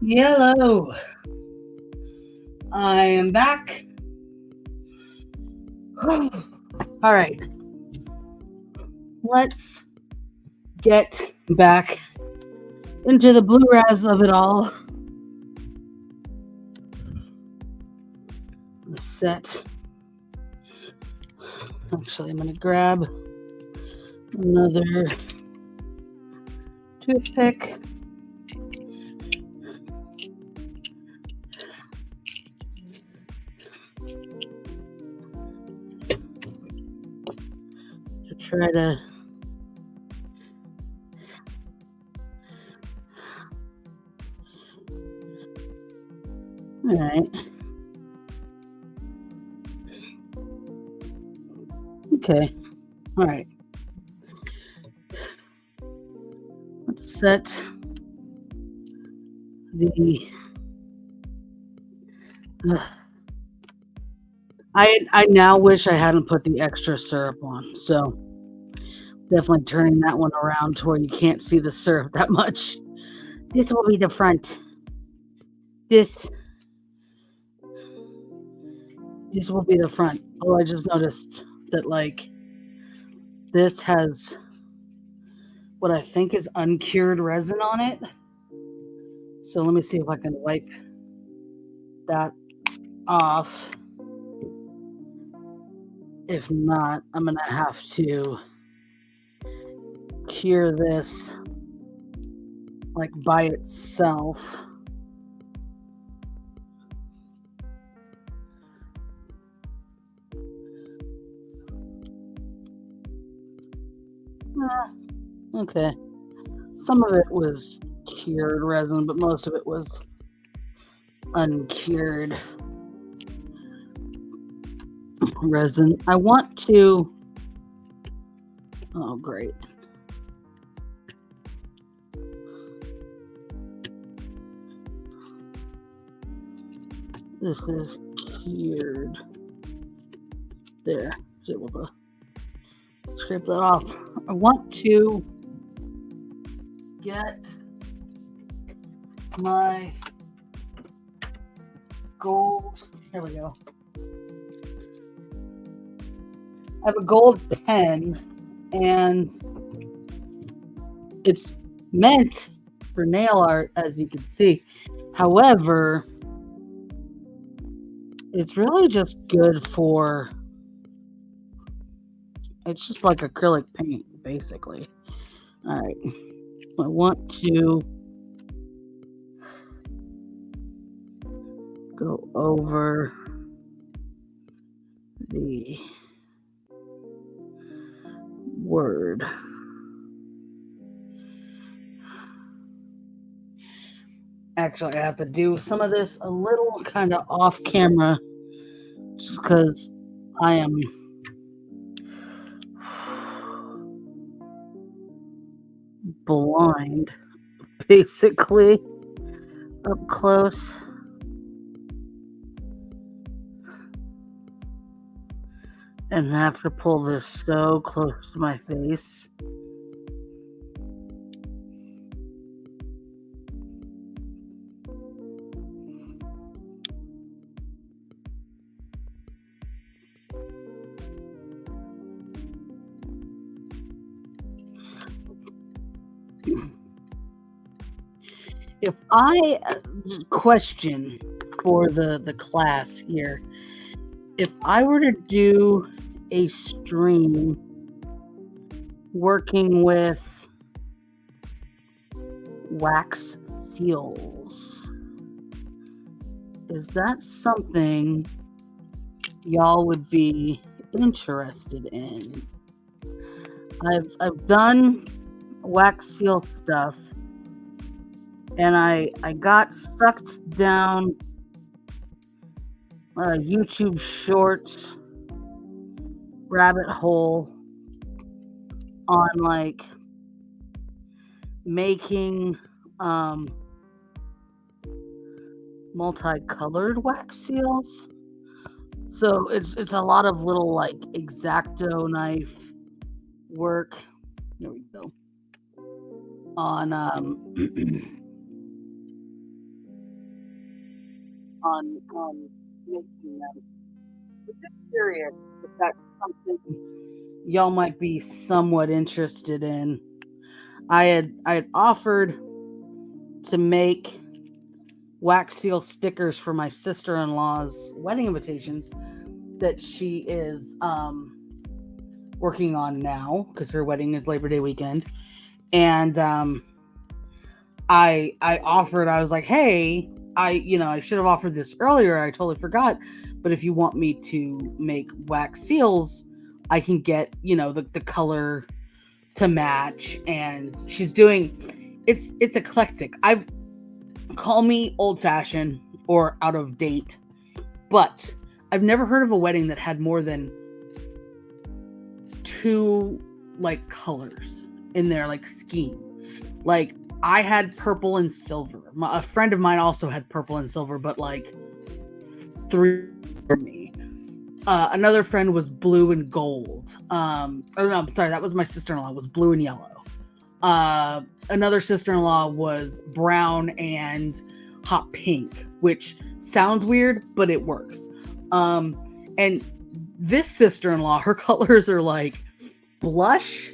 Hello. I am back. All right. Let's get back into the Blue Razz of it all. The set. Actually, I'm going to grab another toothpick. To try to all right. Okay. All right. Let's set the I now wish I hadn't put the extra syrup on. So definitely turning that one around to where you can't see the syrup that much. This will be the front. This will be the front. Oh, I just noticed that like this has what I think is uncured resin on it. So let me see if I can wipe that off. If not, I'm going to have to cure this like by itself. Okay. Some of it was cured resin, but most of it was uncured resin. I want to... Oh, great. This is cured. There. I was able to scrape that off. I want to get my gold. Here we go. I have a gold pen, and it's meant for nail art, as you can see. However, it's really just good for, it's just like acrylic paint, basically. All right. I want to go over the word. Actually, I have to do some of this a little kind of off camera just because I am blind, basically, up close. And have to pull this so close to my face. If I question for the class here, if I were to do a stream working with wax seals, is that something y'all would be interested in? I've done wax seal stuff, and I got sucked down a YouTube Shorts rabbit hole on like making multicolored wax seals. So it's a lot of little like X-Acto knife work. There we go. On on making them. I'm just curious if that's something y'all might be somewhat interested in. I had offered to make wax seal stickers for my sister-in-law's wedding invitations that she is working on now because her wedding is Labor Day weekend. And I offered, I was like, hey, I should have offered this earlier. I totally forgot. But if you want me to make wax seals, I can get, the color to match. And she's doing, it's eclectic. Call me old fashioned or out of date, but I've never heard of a wedding that had more than 2 like colors in their like scheme. Like I had purple and silver. A friend of mine also had purple and silver, but like 3 for me. Another friend was blue and gold. Oh no, I'm sorry, that was my sister-in-law. Was blue and yellow. Another sister-in-law was brown and hot pink, which sounds weird, but it works. And this sister-in-law, her colors are like blush,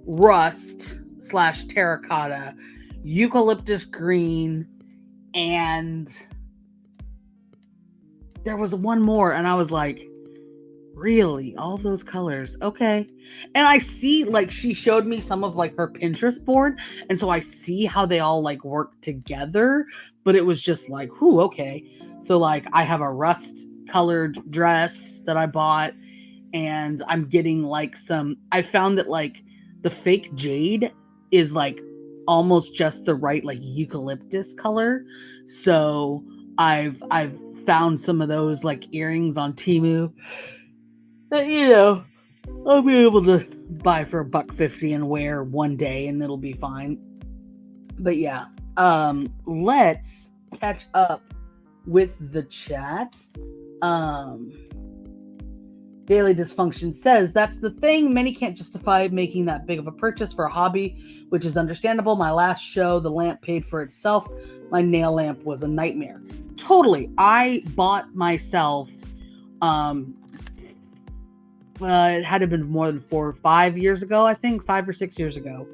rust / terracotta, eucalyptus green, and there was one more, and I was like, really? All those colors? Okay. And I see, like, she showed me some of like her Pinterest board, and so I see how they all like work together, but it was just like, whew, okay. So like I have a rust colored dress that I bought, and I'm getting like I found that like the fake jade is like almost just the right like eucalyptus color. So I've found some of those like earrings on Temu that I'll be able to buy for $1.50 and wear one day, and it'll be fine. But yeah, let's catch up with the chat. Daily Dysfunction says, that's the thing. Many can't justify making that big of a purchase for a hobby, which is understandable. My last show, the lamp paid for itself. My nail lamp was a nightmare. Totally. I bought myself, it had to have been more than 4 or 5 years ago, I think 5 or 6 years ago.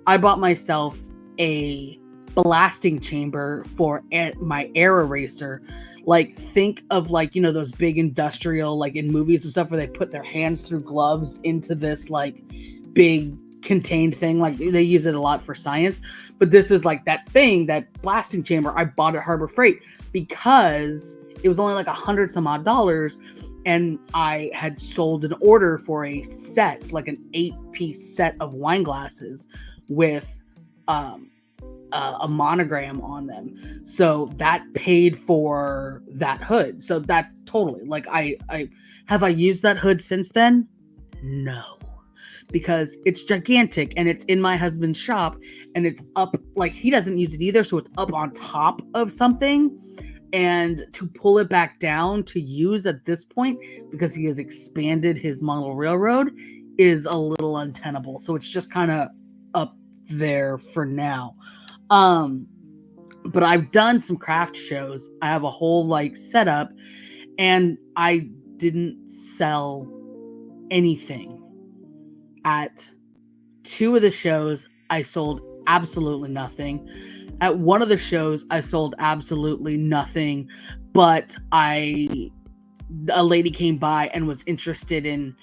I bought myself a blasting chamber for my air eraser. Like, think of like, those big industrial, like in movies and stuff where they put their hands through gloves into this like big contained thing. Like they use it a lot for science, but this is like that thing, that blasting chamber I bought at Harbor Freight because it was only like $100 some odd, and I had sold an order for a set, like an 8-piece set of wine glasses with a monogram on them. So that paid for that hood. So that's totally like, I used that hood since then? No, because it's gigantic and it's in my husband's shop and it's up, like he doesn't use it either. So it's up on top of something. And to pull it back down to use at this point, because he has expanded his model railroad, is a little untenable. So it's just kind of up there for now. But I've done some craft shows. I have a whole like setup, and I didn't sell anything. At 2 of the shows, I sold absolutely nothing. At one of the shows, I sold absolutely nothing, but a lady came by and was interested in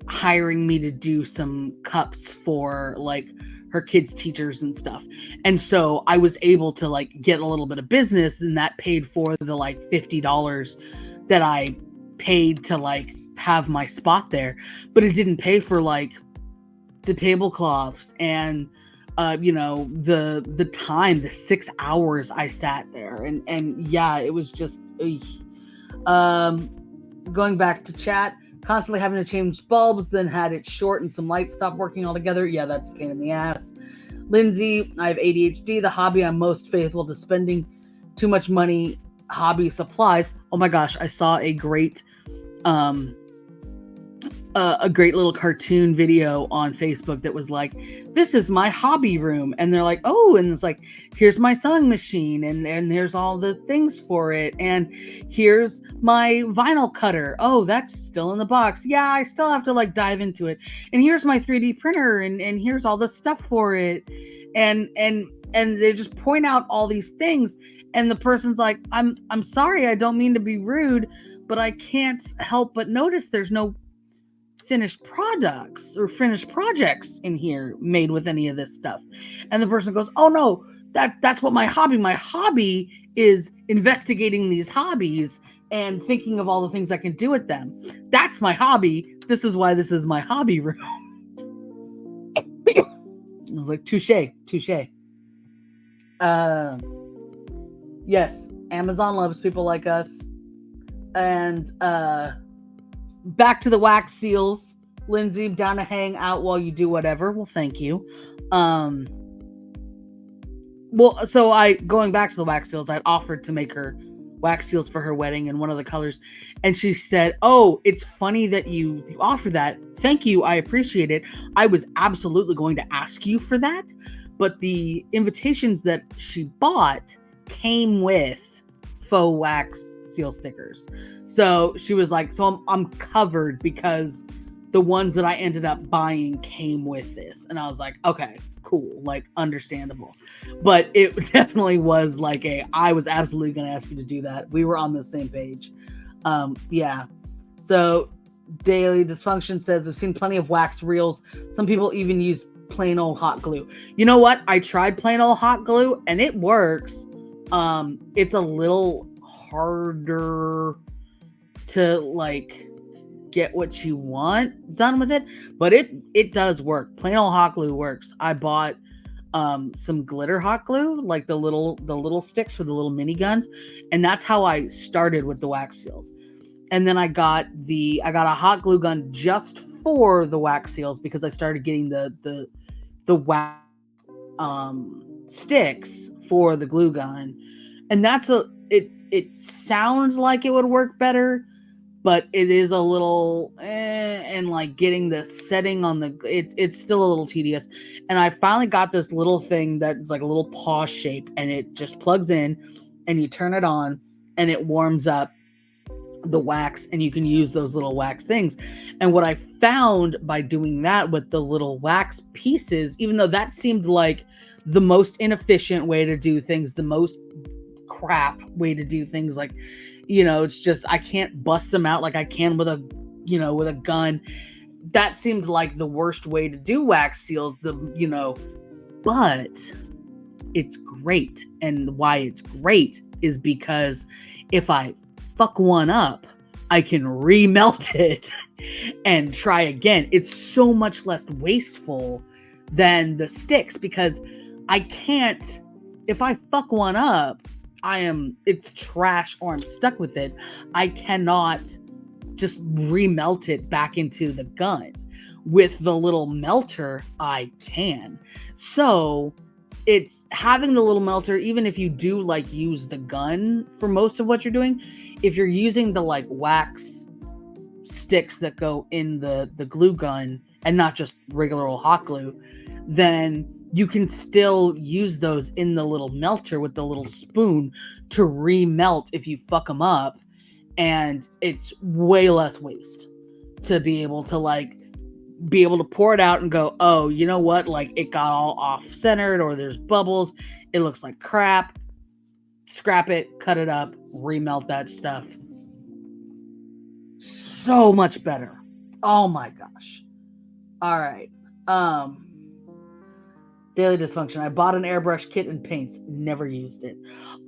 hiring me to do some cups for like her kids' teachers and stuff. And so I was able to like get a little bit of business, and that paid for the like $50 that I paid to like have my spot there. But it didn't pay for like the tablecloths and the time, the 6 hours I sat there, and yeah, it was just going back to chat, constantly having to change bulbs, then had it short and some lights stopped working altogether. Yeah, that's a pain in the ass. Lindsay, I have ADHD, the hobby I'm most faithful to spending too much money, hobby supplies. Oh my gosh, I saw a great little cartoon video on Facebook that was like, this is my hobby room. And they're like, oh, and it's like, here's my sewing machine, and there's all the things for it. And here's my vinyl cutter. Oh, that's still in the box. Yeah, I still have to like dive into it. And here's my 3D printer, and here's all the stuff for it. And they just point out all these things. And the person's like, I'm sorry, I don't mean to be rude, but I can't help but notice there's no finished products or finished projects in here made with any of this stuff. And the person goes, oh no, that's what my hobby is, investigating these hobbies and thinking of all the things I can do with them. That's my hobby. This is why this is my hobby room. I was like, touche. Yes, Amazon loves people like us. And back to the wax seals. Lindsay, down to hang out while you do whatever. Well, thank you. Going back to the wax seals, I offered to make her wax seals for her wedding in one of the colors. And she said, oh, it's funny that you offer that. Thank you. I appreciate it. I was absolutely going to ask you for that. But the invitations that she bought came with faux wax seal stickers. So she was like, so I'm covered because the ones that I ended up buying came with this. And I was like, okay, cool, like understandable. But it definitely was like I was absolutely going to ask you to do that. We were on the same page. Yeah. So Daily Dysfunction says, I've seen plenty of wax reels. Some people even use plain old hot glue. You know what? I tried plain old hot glue and it works. It's a little harder to like get what you want done with it, but it does work. Plain old hot glue works. I bought some glitter hot glue, like the little sticks for the little mini guns, and that's how I started with the wax seals. And then I got a hot glue gun just for the wax seals because I started getting the wax sticks for the glue gun. And it sounds like it would work better, but it is a little and like getting the setting on it's still a little tedious. And I finally got this little thing that's like a little paw shape, and it just plugs in and you turn it on and it warms up the wax, and you can use those little wax things. And what I found by doing that with the little wax pieces, even though that seemed like the most inefficient way to do things, the most crap way to do things, like, it's just, I can't bust them out like I can with a gun. That seemed like the worst way to do wax seals, but it's great. And why it's great is because if I fuck one up, I can remelt it and try again. It's so much less wasteful than the sticks, because I can't, if I fuck one up, it's trash or I'm stuck with it. I cannot just remelt it back into the gun. With the little melter, I can. So it's having the little melter, even if you do like use the gun for most of what you're doing, if you're using the like wax sticks that go in the glue gun and not just regular old hot glue, then you can still use those in the little melter with the little spoon to remelt if you fuck them up, and it's way less waste to be able to like be able to pour it out and go, oh, you know what, like it got all off centered or there's bubbles, it looks like crap, scrap it, cut it up, remelt that stuff. So much better. Oh my gosh. All right. Daily dysfunction. I bought an airbrush kit and paints, never used it.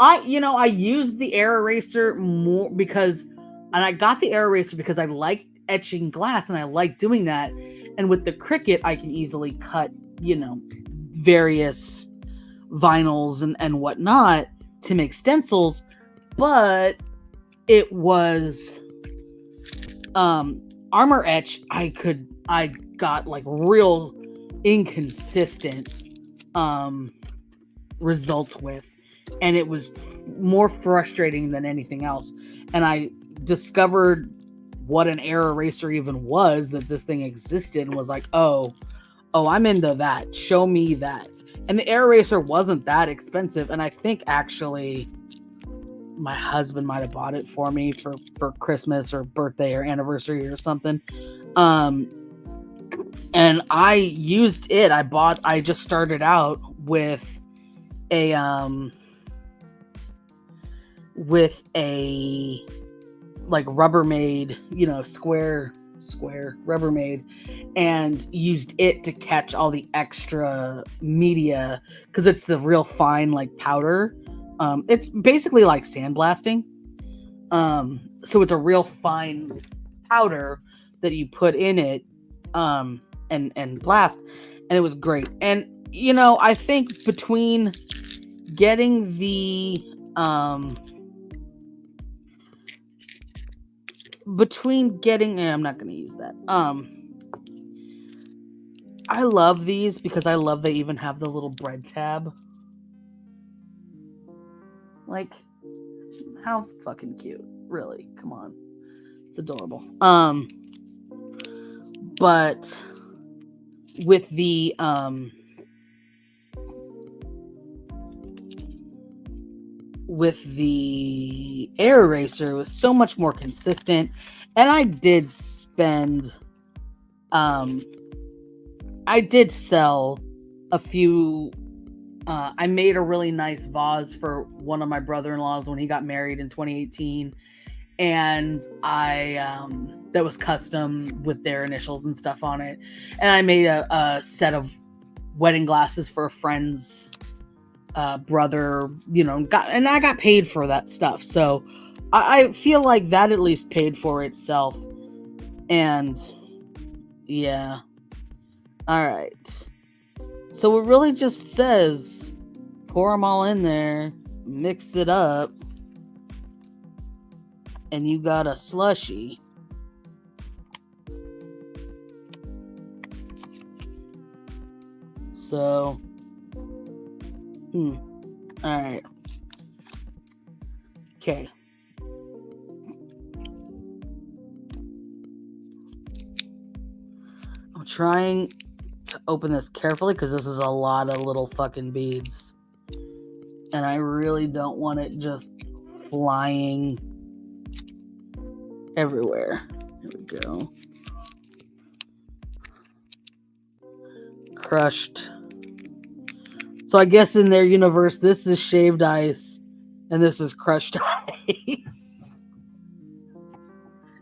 I used the air eraser more and I got the air eraser because I like etching glass and I like doing that. And with the Cricut, I can easily cut, various vinyls and whatnot to make stencils. But it was armor etch. I got like real inconsistent results with, and it was more frustrating than anything else. And I discovered what an air eraser even was, that this thing existed, and was like, oh, I'm into that. Show me that. And the air eraser wasn't that expensive, and I think actually my husband might have bought it for me for Christmas or birthday or anniversary or something. And I used it. I just started out with a like Rubbermaid, square Rubbermaid, and used it to catch all the extra media, because it's the real fine like powder. It's basically like sandblasting. So it's a real fine powder that you put in it and blast, and it was great. And I think between getting the I'm not going to use that. I love these because I love they even have the little bread tab. Like, how fucking cute. Really, come on. It's adorable. But with the air eraser, it was so much more consistent. And I did sell a few. I made a really nice vase for one of my brother-in-laws when he got married in 2018, and that was custom with their initials and stuff on it. And I made a set of wedding glasses for a friend's brother, and I got paid for that stuff. So I feel like that at least paid for itself. And yeah. All right. So it really just says pour them all in there, mix it up, and you got a slushie. So, all right. Okay. I'm trying to open this carefully because this is a lot of little fucking beads. And I really don't want it just flying everywhere. Here we go. Crushed. So I guess in their universe, this is shaved ice, and this is crushed ice.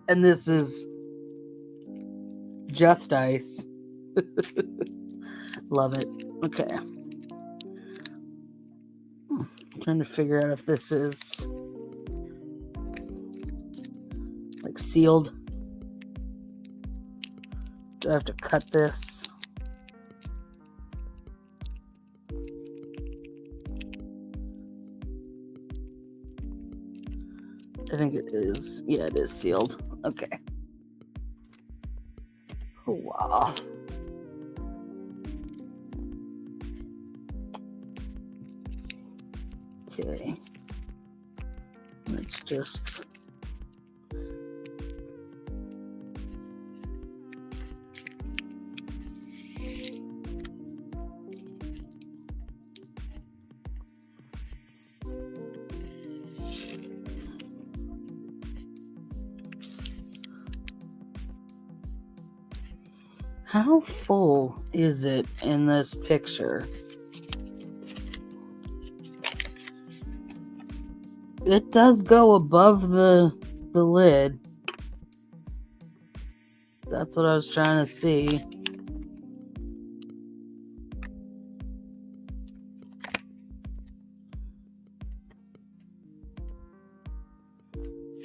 And this is just ice. Love it. Okay. I'm trying to figure out if this is like sealed. Do I have to cut this? I think it is. Yeah, it is sealed. Okay. Oh, wow. Okay. Let's just... How full is it in this picture? It does go above the lid. That's what I was trying to see.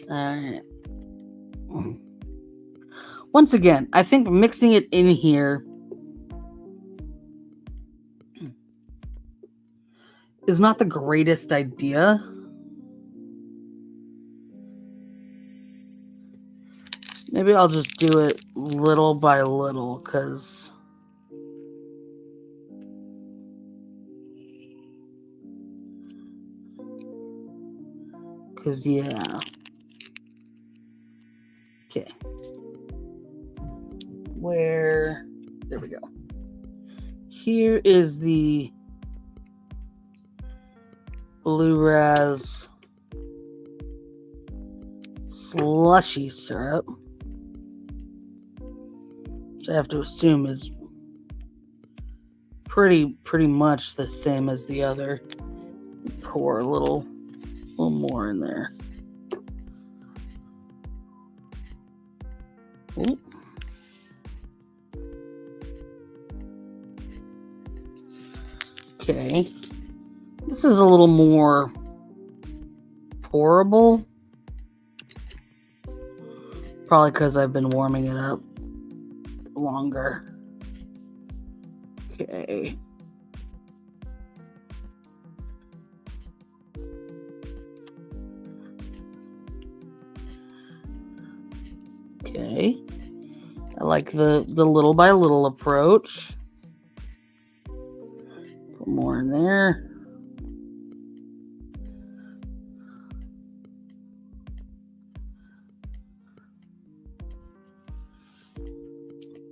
Alright. Once again, I think mixing it in here is not the greatest idea. Maybe I'll just do it little by little, because yeah. Okay. There we go. Here is the Blue Razz Slushie syrup, which I have to assume is pretty much the same as the other. Pour a little more in there. Ooh. Okay. This is a little more pourable. Probably because I've been warming it up longer. Okay. Okay. I like the little by little approach. Put more in there.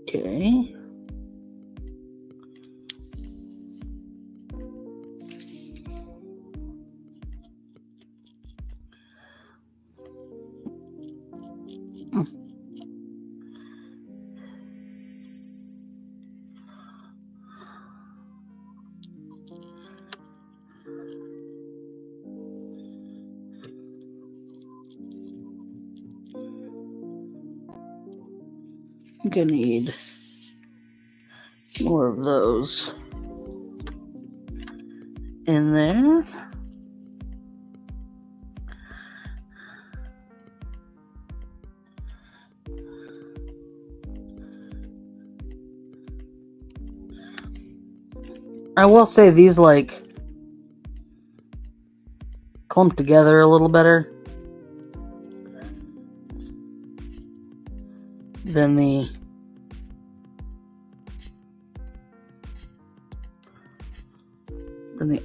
Okay. I'm gonna need more of those in there. I will say these like clump together a little better than the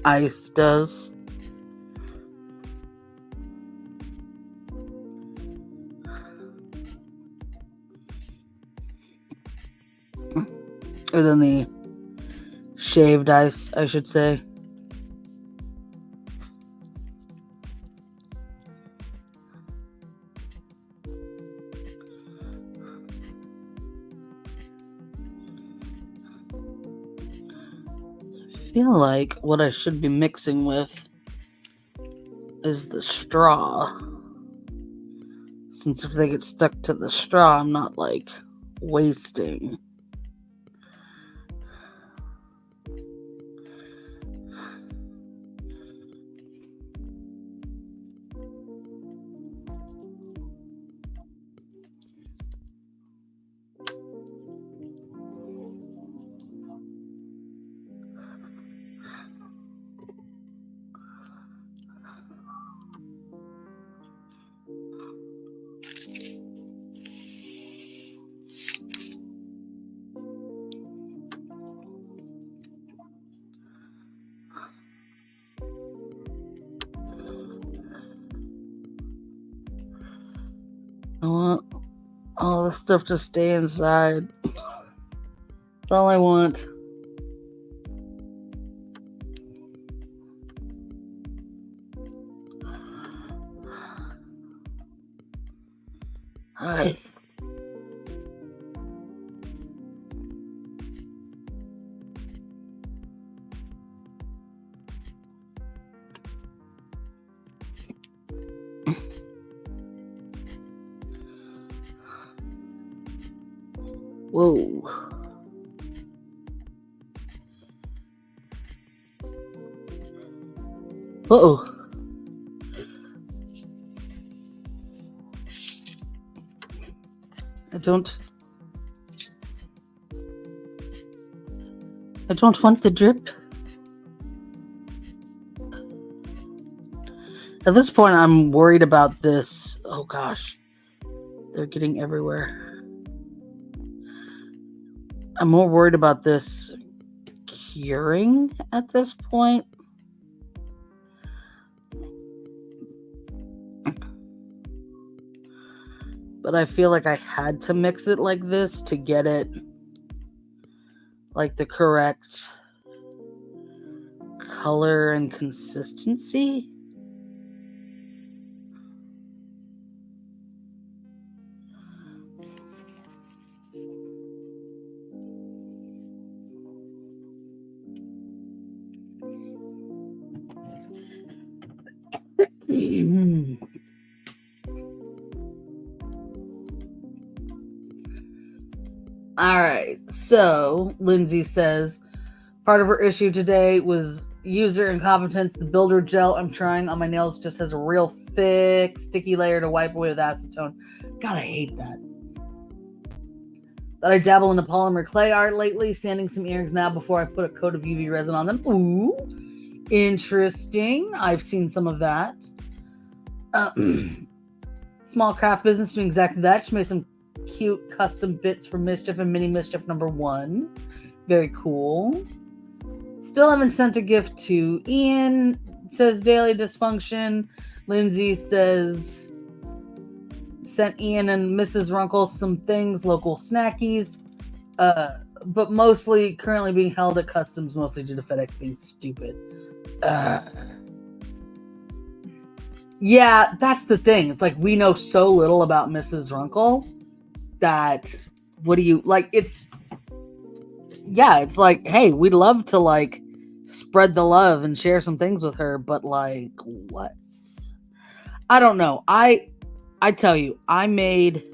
ice does. Or than the shaved ice, I should say. I feel like what I should be mixing with is the straw. Since if they get stuck to the straw, I'm not like wasting. I want all this stuff to stay inside. That's all I want. Hi. Whoa. Uh-oh. I don't want the drip. At this point, I'm worried about this. Oh gosh. They're getting everywhere. I'm more worried about this curing at this point. But I feel like I had to mix it like this to get it like the correct color and consistency. All right, so Lindsay says part of her issue today was user incompetence. The builder gel I'm trying on my nails just has a real thick, sticky layer to wipe away with acetone. God, I hate that. That I dabble into polymer clay art lately, sanding some earrings now before I put a coat of UV resin on them. Ooh, interesting. I've seen some of that. Small craft business doing exactly that. She made some cute custom bits for Mischief and Mini Mischief #1. Very cool. Still haven't sent a gift to Ian, says Daily Dysfunction. Lindsay says sent Ian and Mrs. Runkle some things, local snackies, but mostly currently being held at customs, mostly due to FedEx being stupid. Yeah, that's the thing. It's like we know so little about Mrs. Runkle that what do you like? It's like, hey, we'd love to like spread the love and share some things with her, but like what? I don't know. I tell you, I made,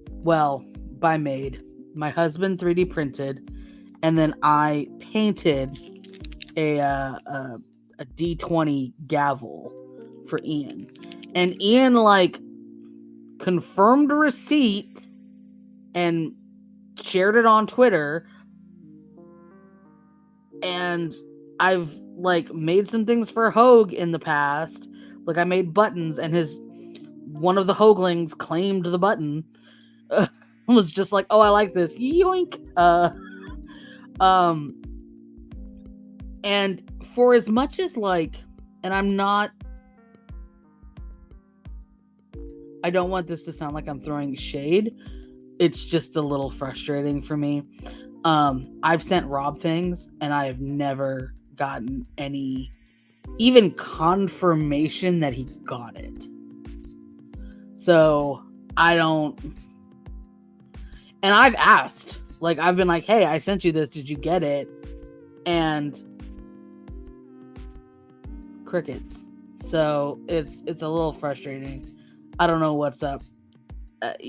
well, by made, my husband 3D printed, and then I painted a D20 gavel for Ian. And Ian like confirmed a receipt and shared it on Twitter. And I've like made some things for Hogue in the past. Like I made buttons, and one of the Hoaglings claimed the button. Was just like, oh, I like this. Yoink. And for as much as like, and I don't want this to sound like I'm throwing shade. It's just a little frustrating for me. I've sent Rob things, and I have never gotten any even confirmation that he got it. So I don't, and I've asked, like I've been like, hey, I sent you this, did you get it? And crickets. So it's a little frustrating. I don't know what's up, but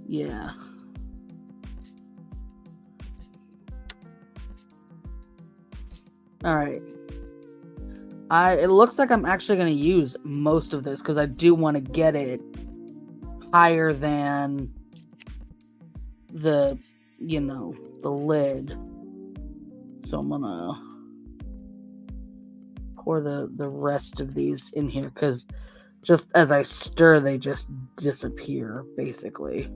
yeah. All right. It looks like I'm actually going to use most of this because I do want to get it higher than the lid. So I'm going to pour the rest of these in here because just as I stir, they just disappear, basically.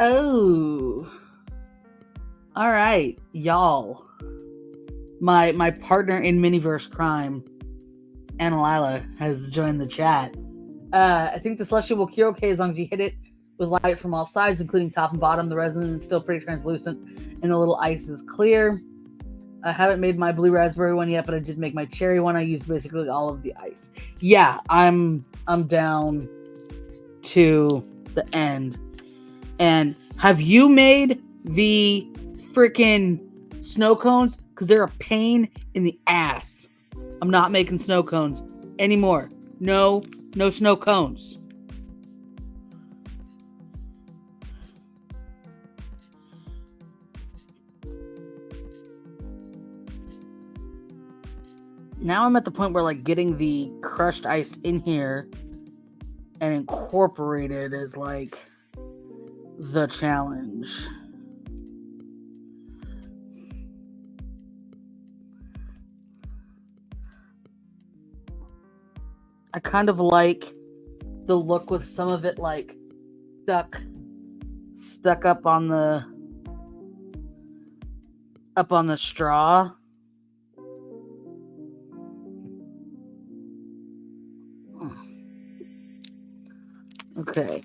Oh. All right, y'all. My partner in Miniverse Crime, Anna Lila, has joined the chat. I think the Slushie will cure okay as long as you hit it with light from all sides, including top and bottom. The resin is still pretty translucent, and the little ice is clear. I haven't made my blue raspberry one yet, but I did make my cherry one. I used basically all of the ice. Yeah, I'm down to the end. And have you made the freaking snow cones? Because they're a pain in the ass. I'm not making snow cones anymore. No snow cones. Now I'm at the point where like getting the crushed ice in here and incorporated is like the challenge. I kind of like the look with some of it like stuck up on the straw. Okay.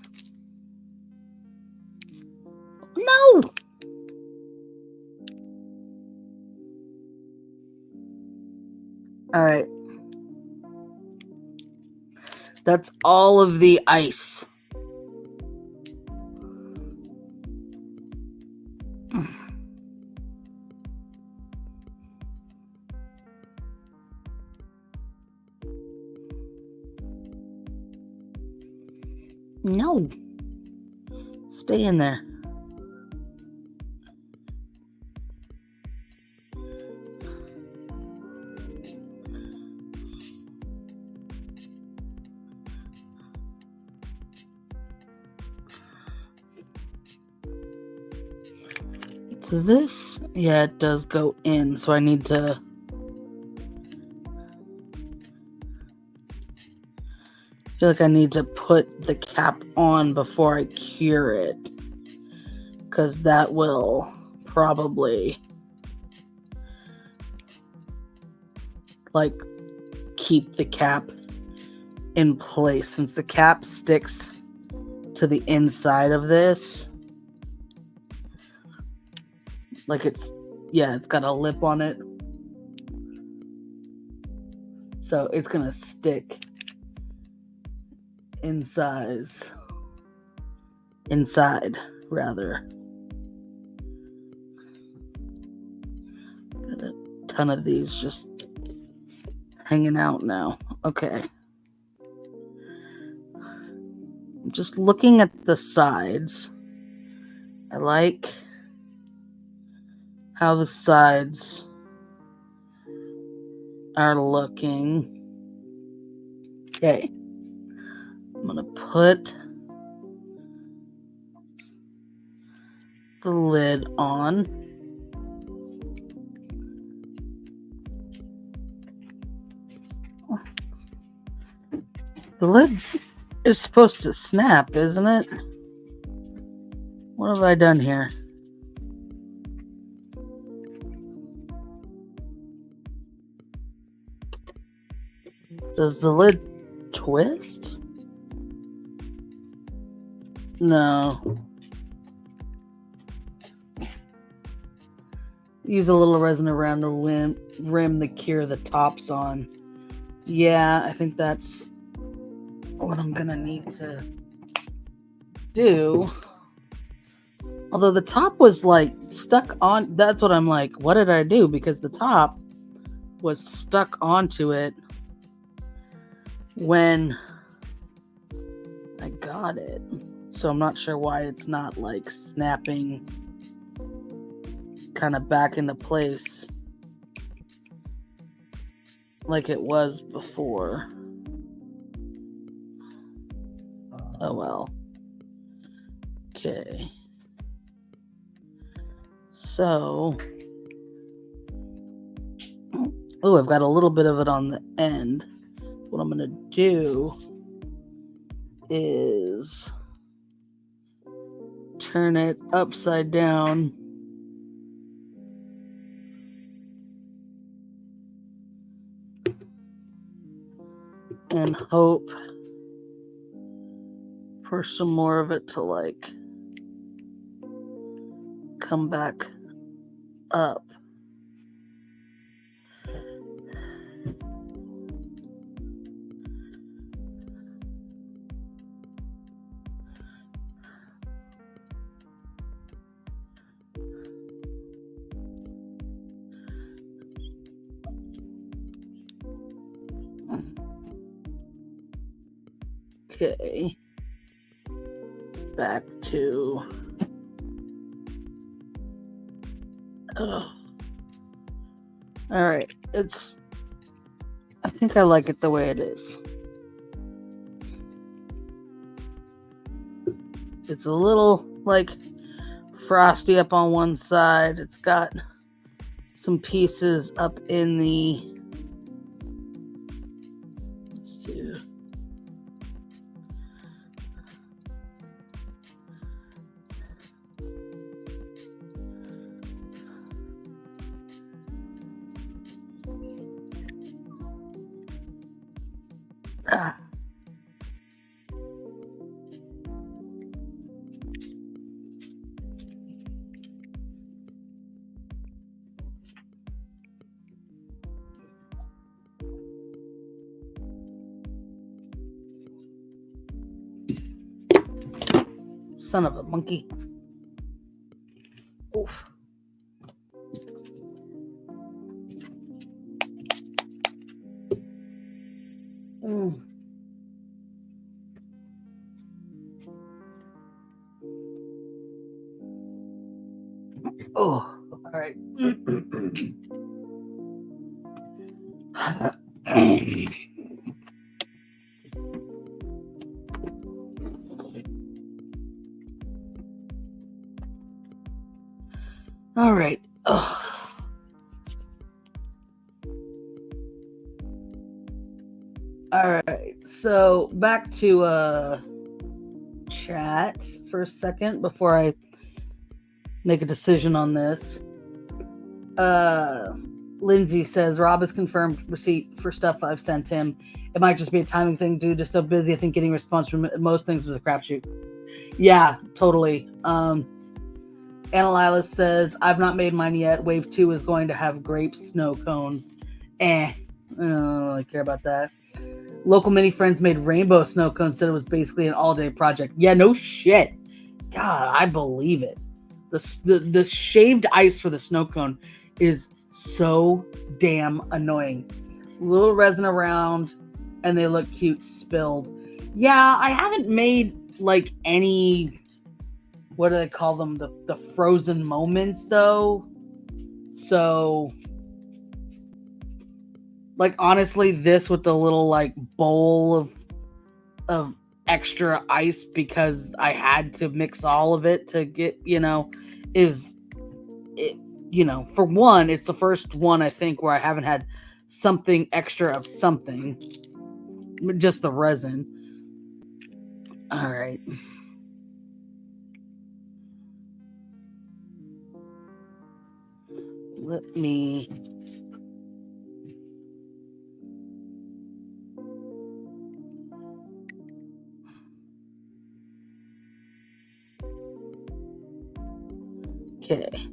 No! All right. That's all of the ice. No. Stay in there. Does this? Yeah, it does go in, so I need to... I feel like I need to put the cap on before I cure it, because that will probably like keep the cap in place, since the cap sticks to the inside of this. Like it's got a lip on it, so it's gonna stick inside rather. Got a ton of these just hanging out now. Okay. I'm just looking at the sides. I like how the sides are looking. Okay. I'm gonna put the lid on. The lid is supposed to snap, isn't it? What have I done here? Does the lid twist? No. Use a little resin around the rim to cure the tops on. Yeah, I think that's what I'm gonna need to do. Although the top was like stuck on, that's what I'm like, what did I do? Because the top was stuck onto it when I got it. So I'm not sure why it's not like snapping kind of back into place like it was before. Oh well. Okay. So, oh, I've got a little bit of it on the end. What I'm going to do is turn it upside down. And hope for some more of it to like come back up. Okay. Back to all right, I think I like it the way it is. It's a little like frosty up on one side. It's got some pieces up in the let's do son of a monkey. Oof. Oh, all right. All right. Oh. All right. So back to chat for a second before I make a decision on this. Lindsay says Rob has confirmed receipt for stuff I've sent him. It might just be a timing thing, dude. Just so busy. I think getting response from most things is a crapshoot. Yeah, totally. Annalila says I've not made mine yet. Wave 2 is going to have grape snow cones. I don't really care about that. Local mini friends made rainbow snow cones, said it was basically an all-day project. Yeah, no shit. God, I believe it. The shaved ice for the snow cone is so damn annoying. Little resin around, and they look cute spilled. Yeah, I haven't made like any, what do they call them? The frozen moments though. So like honestly, this with the little like bowl of extra ice because I had to mix all of it to get, is it, for one, it's the first one I think where I haven't had something extra of something, just the resin. All right. Let me okay.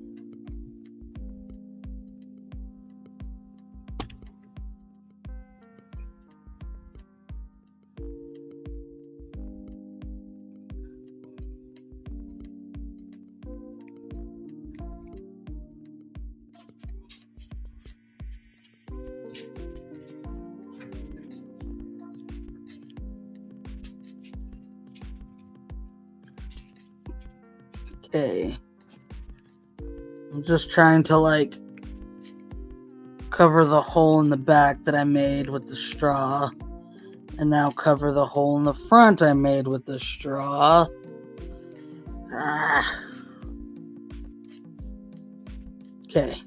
Okay. I'm just trying to like cover the hole in the back that I made with the straw. And now cover the hole in the front I made with the straw. Okay.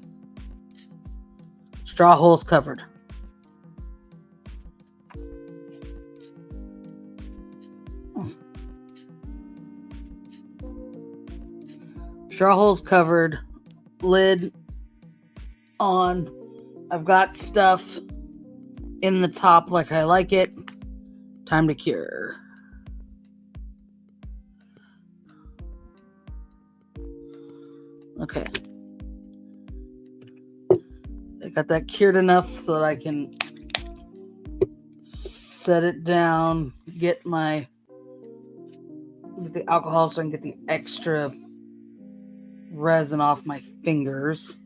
Straw holes covered. straw holes covered, lid on. I've got stuff in the top like I like it. Time to cure. Okay. I got that cured enough so that I can set it down, get the alcohol so I can get the extra resin off my fingers.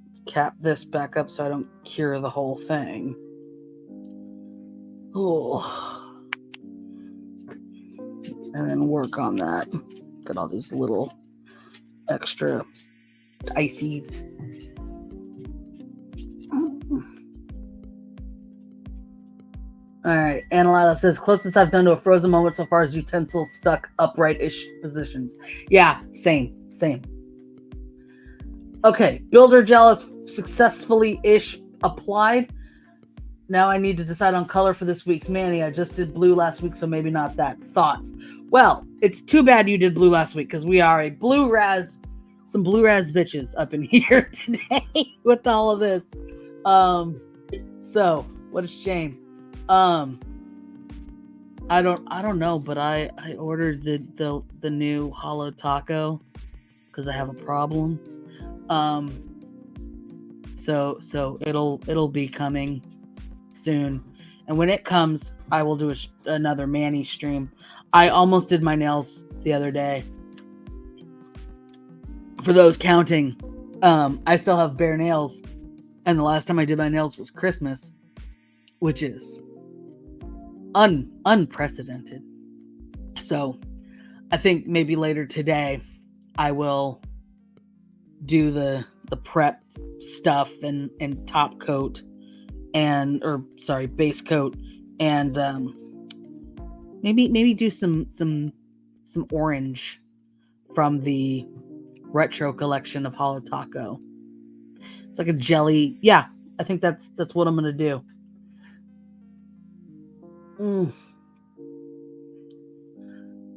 Let's cap this back up so I don't cure the whole thing. Oh. And then work on that. Got all these little extra ices. All right, Analyza says, closest I've done to a frozen moment so far is utensils stuck upright-ish positions. Yeah, same. Okay, builder gel is successfully-ish applied. Now I need to decide on color for this week's Manny. I just did blue last week, so maybe not that. Thoughts? Well, it's too bad you did blue last week because we are some Blue Razz bitches up in here today with all of this. So what a shame. I don't know, but I ordered the new hollow taco because I have a problem. So it'll be coming soon, and when it comes, I will do another Manny stream. I almost did my nails the other day. For those counting, I still have bare nails, and the last time I did my nails was Christmas, which is unprecedented. So I think maybe later today I will do the prep stuff and top coat base coat, and maybe do some orange from the retro collection of Hollow Taco. It's like a jelly. Yeah, I think that's what I'm gonna do.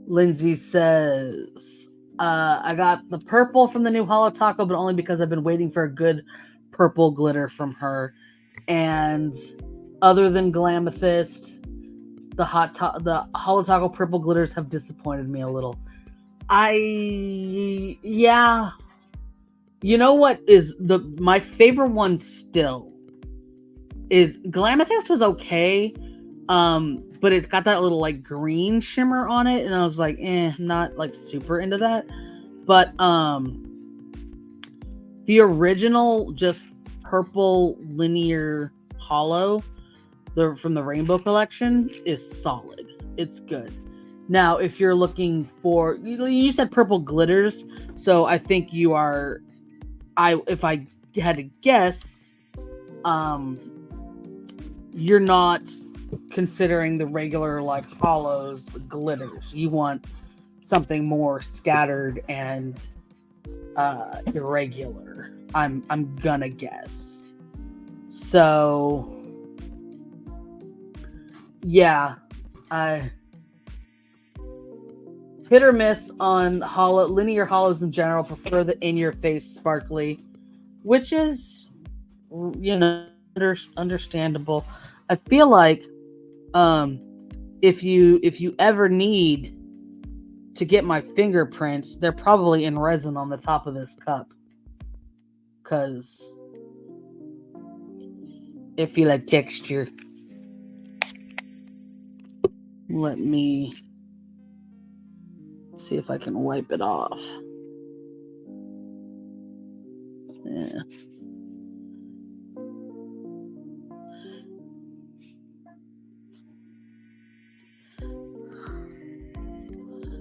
Lindsay says, I got the purple from the new Hollow Taco, but only because I've been waiting for a good purple glitter from her. And other than Glamethyst, the Hollow Taco purple glitters have disappointed me a little. You know what is my favorite one still is Glamethyst was okay. But it's got that little like green shimmer on it, and I was like, not like super into that. But the original just purple linear hollow from the Rainbow Collection is solid. It's good. Now, if you're looking for, you said purple glitters, so I think you are. If I had to guess, you're not considering the regular like hollows, the glitters. You want something more scattered and irregular. I'm gonna guess. So yeah, I hit or miss on linear hollows in general. Prefer the in-your-face sparkly, which is understandable. I feel like if you ever need to get my fingerprints, they're probably in resin on the top of this cup, because if you like texture. Let me see if I can wipe it off. Yeah.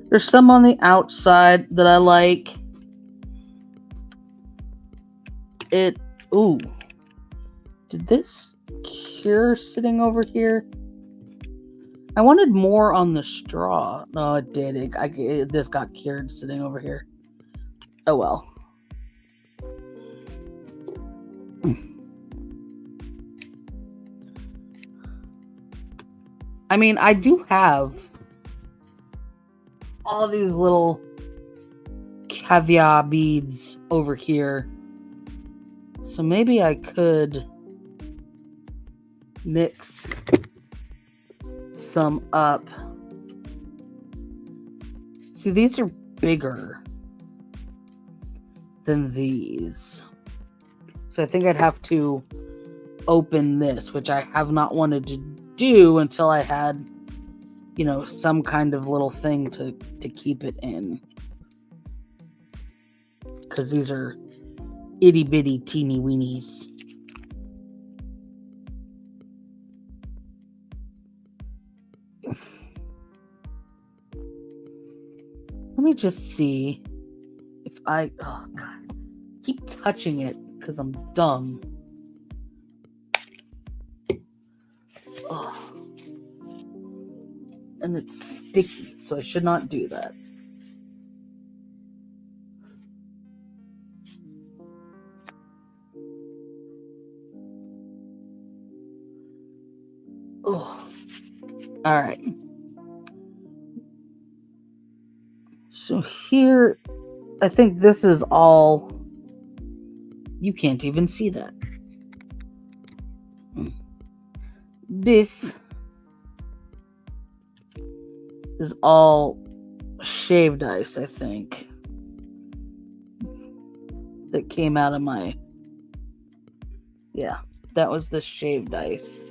There's some on the outside that I like. Ooh. Did this cure sitting over here? I wanted more on the straw. No, it did. This got cured sitting over here. Oh well. I mean, I do have all these little caviar beads over here. So maybe I could mix some up. See, these are bigger than these. So I think I'd have to open this, which I have not wanted to do until I had, you know, some kind of little thing to keep it in. Because these are itty bitty teeny weenies. Let me just see if I, oh God, keep touching it because I'm dumb. Oh. And it's sticky, so I should not do that. Oh. All right. So here, I think this is all. You can't even see that. This is all shaved ice, I think. That came out of my. Yeah, that was the shaved ice.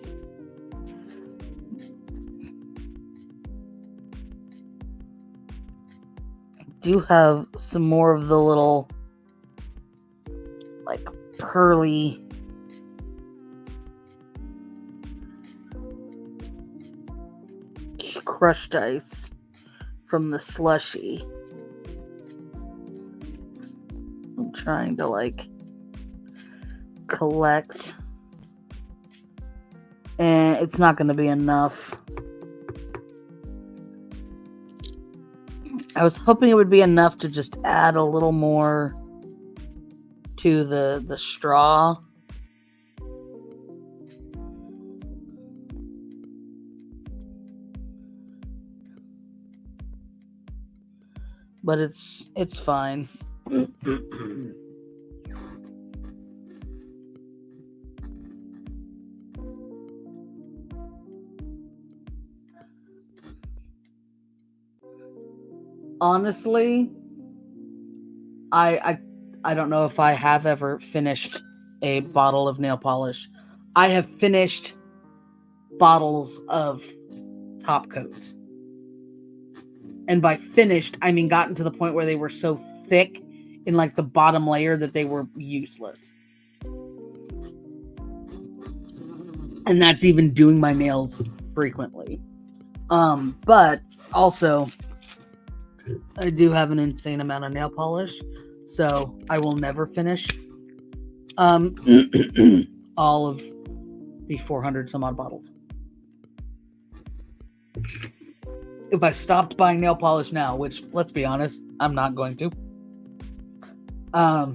I do have some more of the little, like, pearly crushed ice from the slushie. I'm trying to, like, collect, and it's not going to be enough. I was hoping it would be enough to just add a little more to the straw. But it's fine. Honestly, I don't know if I have ever finished a bottle of nail polish. I have finished bottles of top coat. And by finished, I mean gotten to the point where they were so thick in, like, the bottom layer that they were useless. And that's even doing my nails frequently. But also, I do have an insane amount of nail polish, so I will never finish all of the 400 some odd bottles. If I stopped buying nail polish now, which, let's be honest, I'm not going to, I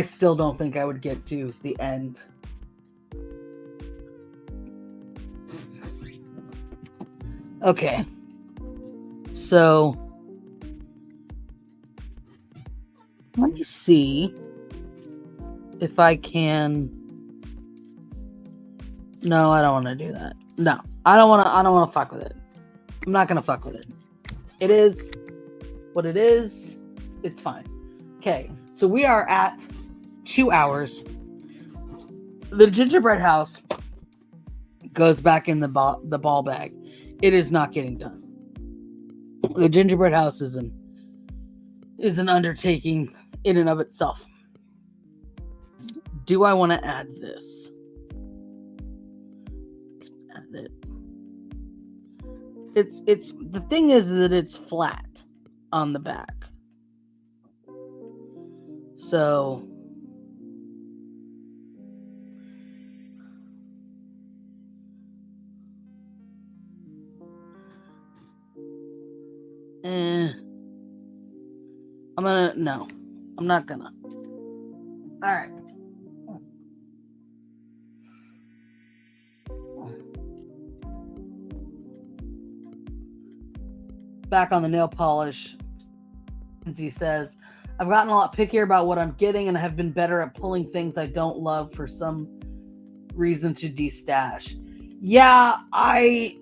still don't think I would get to the end. Okay. So, let me see if I can. No, I don't want to do that. No, I don't want to fuck with it. I'm not going to fuck with it. It is what it is. It's fine. Okay. So we are at 2 hours. The gingerbread house goes back in the ball bag. It is not getting done. The gingerbread house is an undertaking in and of itself. Do I want to add this? Add it. It's the thing is that it's flat on the back. So I'm not gonna. All right. Back on the nail polish. Lindsay says, I've gotten a lot pickier about what I'm getting and I have been better at pulling things I don't love for some reason to destash. Yeah, I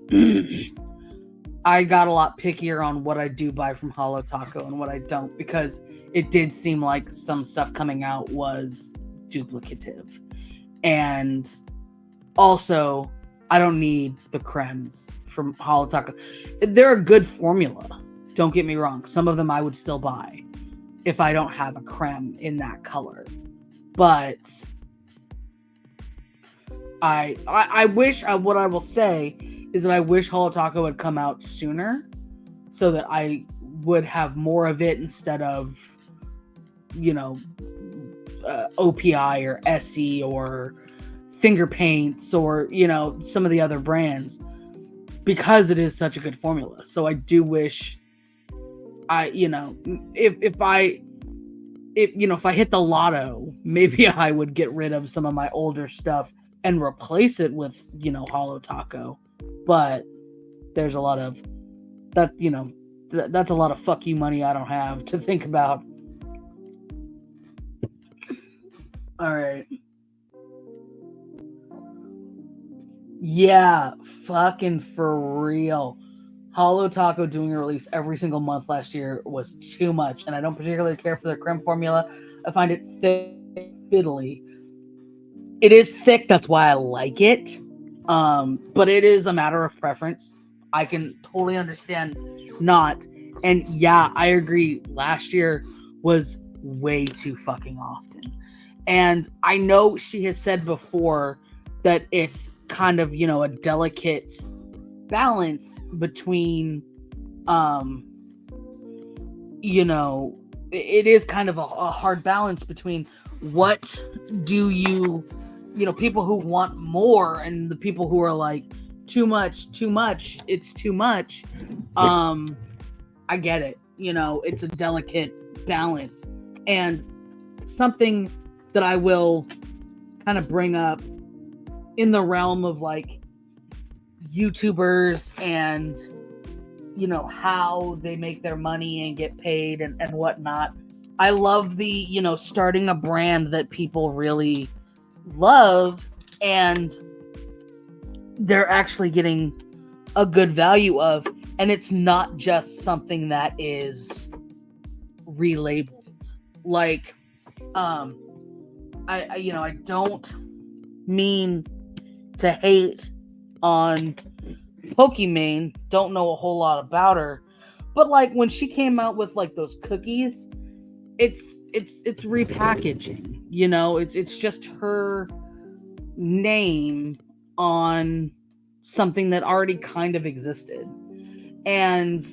I got a lot pickier on what I do buy from Holo Taco and what I don't, because it did seem like some stuff coming out was duplicative. And also, I don't need the cremes from Holo Taco. They're a good formula. Don't get me wrong. Some of them I would still buy if I don't have a creme in that color. But I wish, what I will say is that I wish Holo Taco had come out sooner so that I would have more of it instead of, OPI or Essie or Finger Paints or, some of the other brands, because it is such a good formula. So I do wish if I hit the lotto, maybe I would get rid of some of my older stuff and replace it with, Holo Taco. But there's a lot of that, that's a lot of fuck you money I don't have to think about. All right. Yeah, fucking for real. Holo Taco doing a release every single month last year was too much, and I don't particularly care for their creme formula. I find it thick, fiddly. It is thick, that's why I like it. But it is a matter of preference. I can totally understand not. And yeah, I agree. Last year was way too fucking often. And I know she has said before that it's kind of, a delicate balance between, it is kind of a hard balance between what do you, people who want more and the people who are like, too much, it's too much. I get it. It's a delicate balance. And something that I will kind of bring up in the realm of like YouTubers and, how they make their money and get paid and whatnot. I love the, starting a brand that people really love and they're actually getting a good value of, and it's not just something that is relabeled. Like, I don't mean to hate on Pokimane, don't know a whole lot about her, but like when she came out with like those cookies, it's repackaging, it's just her name on something that already kind of existed. And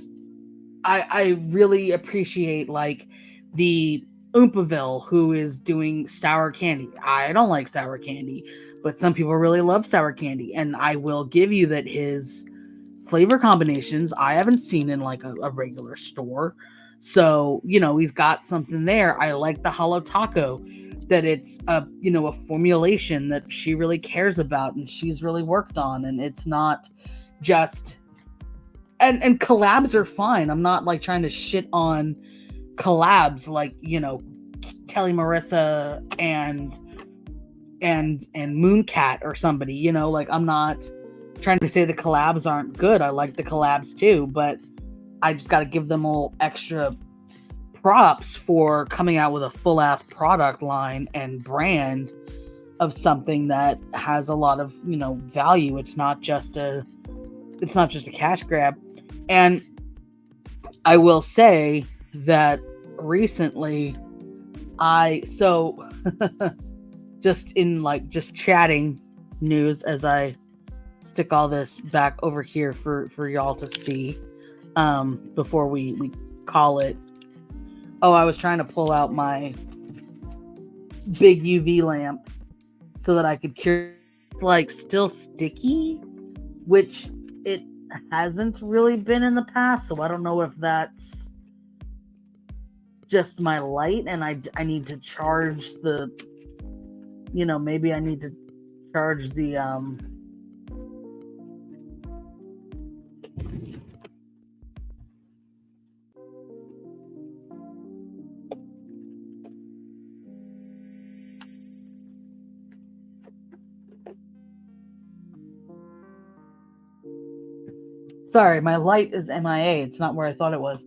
I really appreciate like the Oompaville who is doing sour candy. I don't like sour candy, but some people really love sour candy, and I will give you that his flavor combinations I haven't seen in like a regular store. So, he's got something there. I like the Holo Taco, that it's a formulation that she really cares about and she's really worked on, and it's not just and collabs are fine. I'm not like trying to shit on collabs like, Kelly Marissa and Mooncat or somebody, like I'm not trying to say the collabs aren't good. I like the collabs too, but I just got to give them all extra props for coming out with a full ass product line and brand of something that has a lot of, value. It's not just a cash grab. And I will say that recently just chatting news as I stick all this back over here for y'all to see before we call it. Oh, I was trying to pull out my big UV lamp so that I could cure, like, still sticky, which it hasn't really been in the past, so I don't know if that's just my light and I need to charge the, maybe I need to charge the Sorry, my light is MIA. It's not where I thought it was.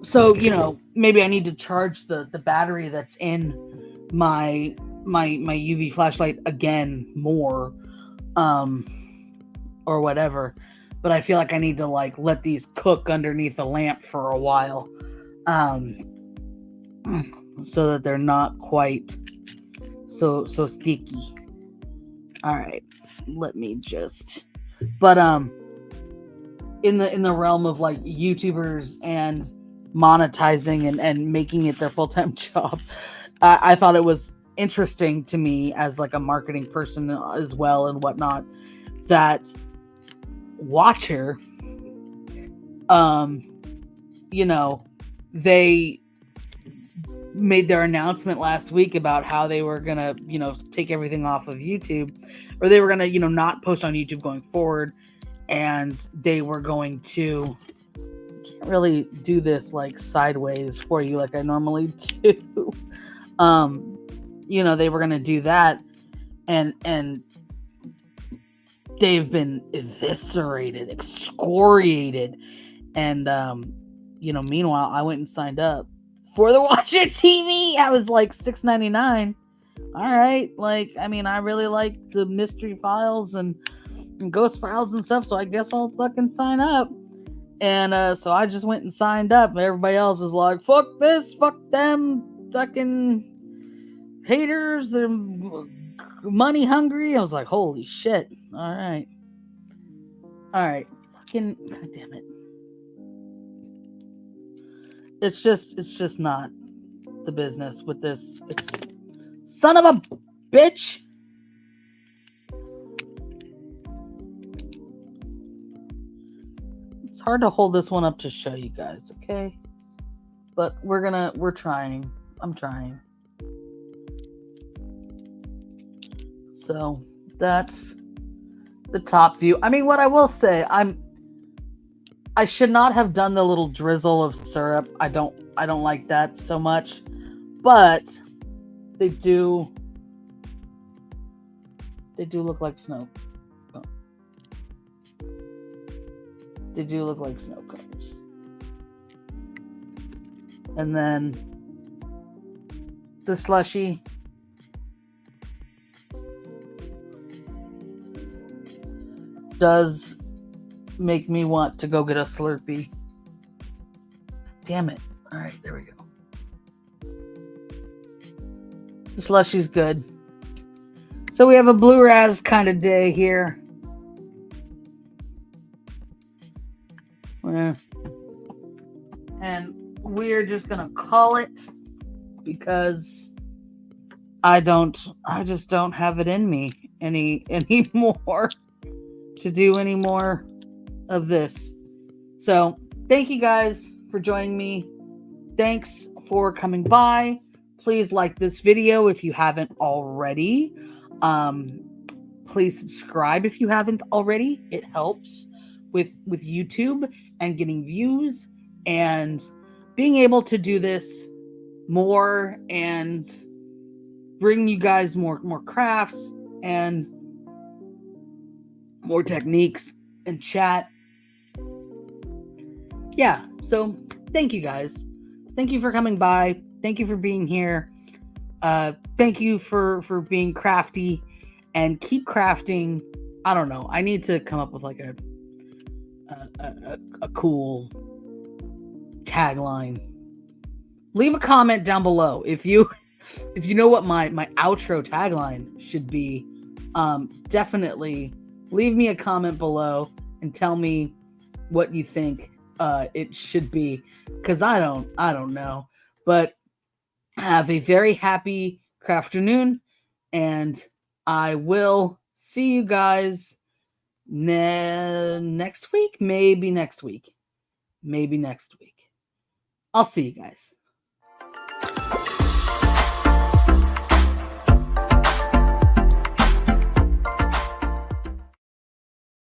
So, you know, maybe I need to charge the battery that's in my UV flashlight again more, or whatever. But I feel like I need to like let these cook underneath the lamp for a while, so that they're not quite so sticky. All right, let me just. But in the realm of like YouTubers and monetizing and making it their full-time job, I thought it was interesting to me as like a marketing person as well and whatnot, that Watcher, you know, they made their announcement last week about how they were gonna, you know, take everything off of YouTube, or they were gonna, you know, not post on YouTube going forward, and they were going to, can't really do this like sideways for you like I normally do. You know, they were gonna do that, and they've been eviscerated, excoriated, and you know, meanwhile, I went and signed up for the Watch It TV. I was like $6.99. All right, like, I mean, I really like the mystery files and ghost files and stuff, so I guess I'll fucking sign up. And so I just went and signed up. Everybody else is like, fuck this, fuck them, fucking haters, they're money hungry. I was like, holy shit. All right. Fucking, god damn it. It's just not the business with this. It's son of a bitch. It's hard to hold this one up to show you guys, okay? But we're trying. I'm trying. So that's the top view. I mean, what I will say, I should not have done the little drizzle of syrup. I don't like that so much. But they do look like snow. They do look like snow cones. And then the slushie does make me want to go get a Slurpee. Damn it. All right, there we go. The slushie's good. So we have a Blue Razz kind of day here. And we're just gonna call it, because I just don't have it in me anymore to do any more of this. So thank you guys for joining me. Thanks for coming by. Please like this video if you haven't already. Please subscribe if you haven't already. It helps with YouTube and getting views and being able to do this more and bring you guys more crafts and more techniques and chat. Yeah, so thank you guys. Thank you for coming by. Thank you for being here. Thank you for being crafty, and keep crafting. I don't know. I need to come up with like a cool tagline. Leave a comment down below if you know what my outro tagline should be. Definitely leave me a comment below and tell me what you think it should be, because I don't know. But have a very happy Crafternoon, and I will see you guys next week. Maybe next week. I'll see you guys.